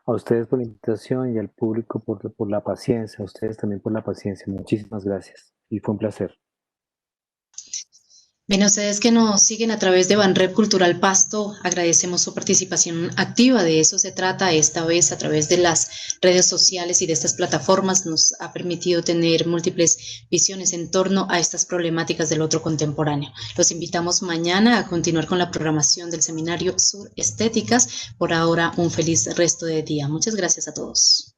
A ustedes por la invitación y al público por la paciencia, a ustedes también por la paciencia. Muchísimas gracias y fue un placer. Bien, ustedes que nos siguen a través de Banrep Cultural Pasto, agradecemos su participación activa. De eso se trata esta vez a través de las redes sociales y de estas plataformas. Nos ha permitido tener múltiples visiones en torno a estas problemáticas del otro contemporáneo. Los invitamos mañana a continuar con la programación del seminario Sur Estéticas. Por ahora, un feliz resto de día. Muchas gracias a todos.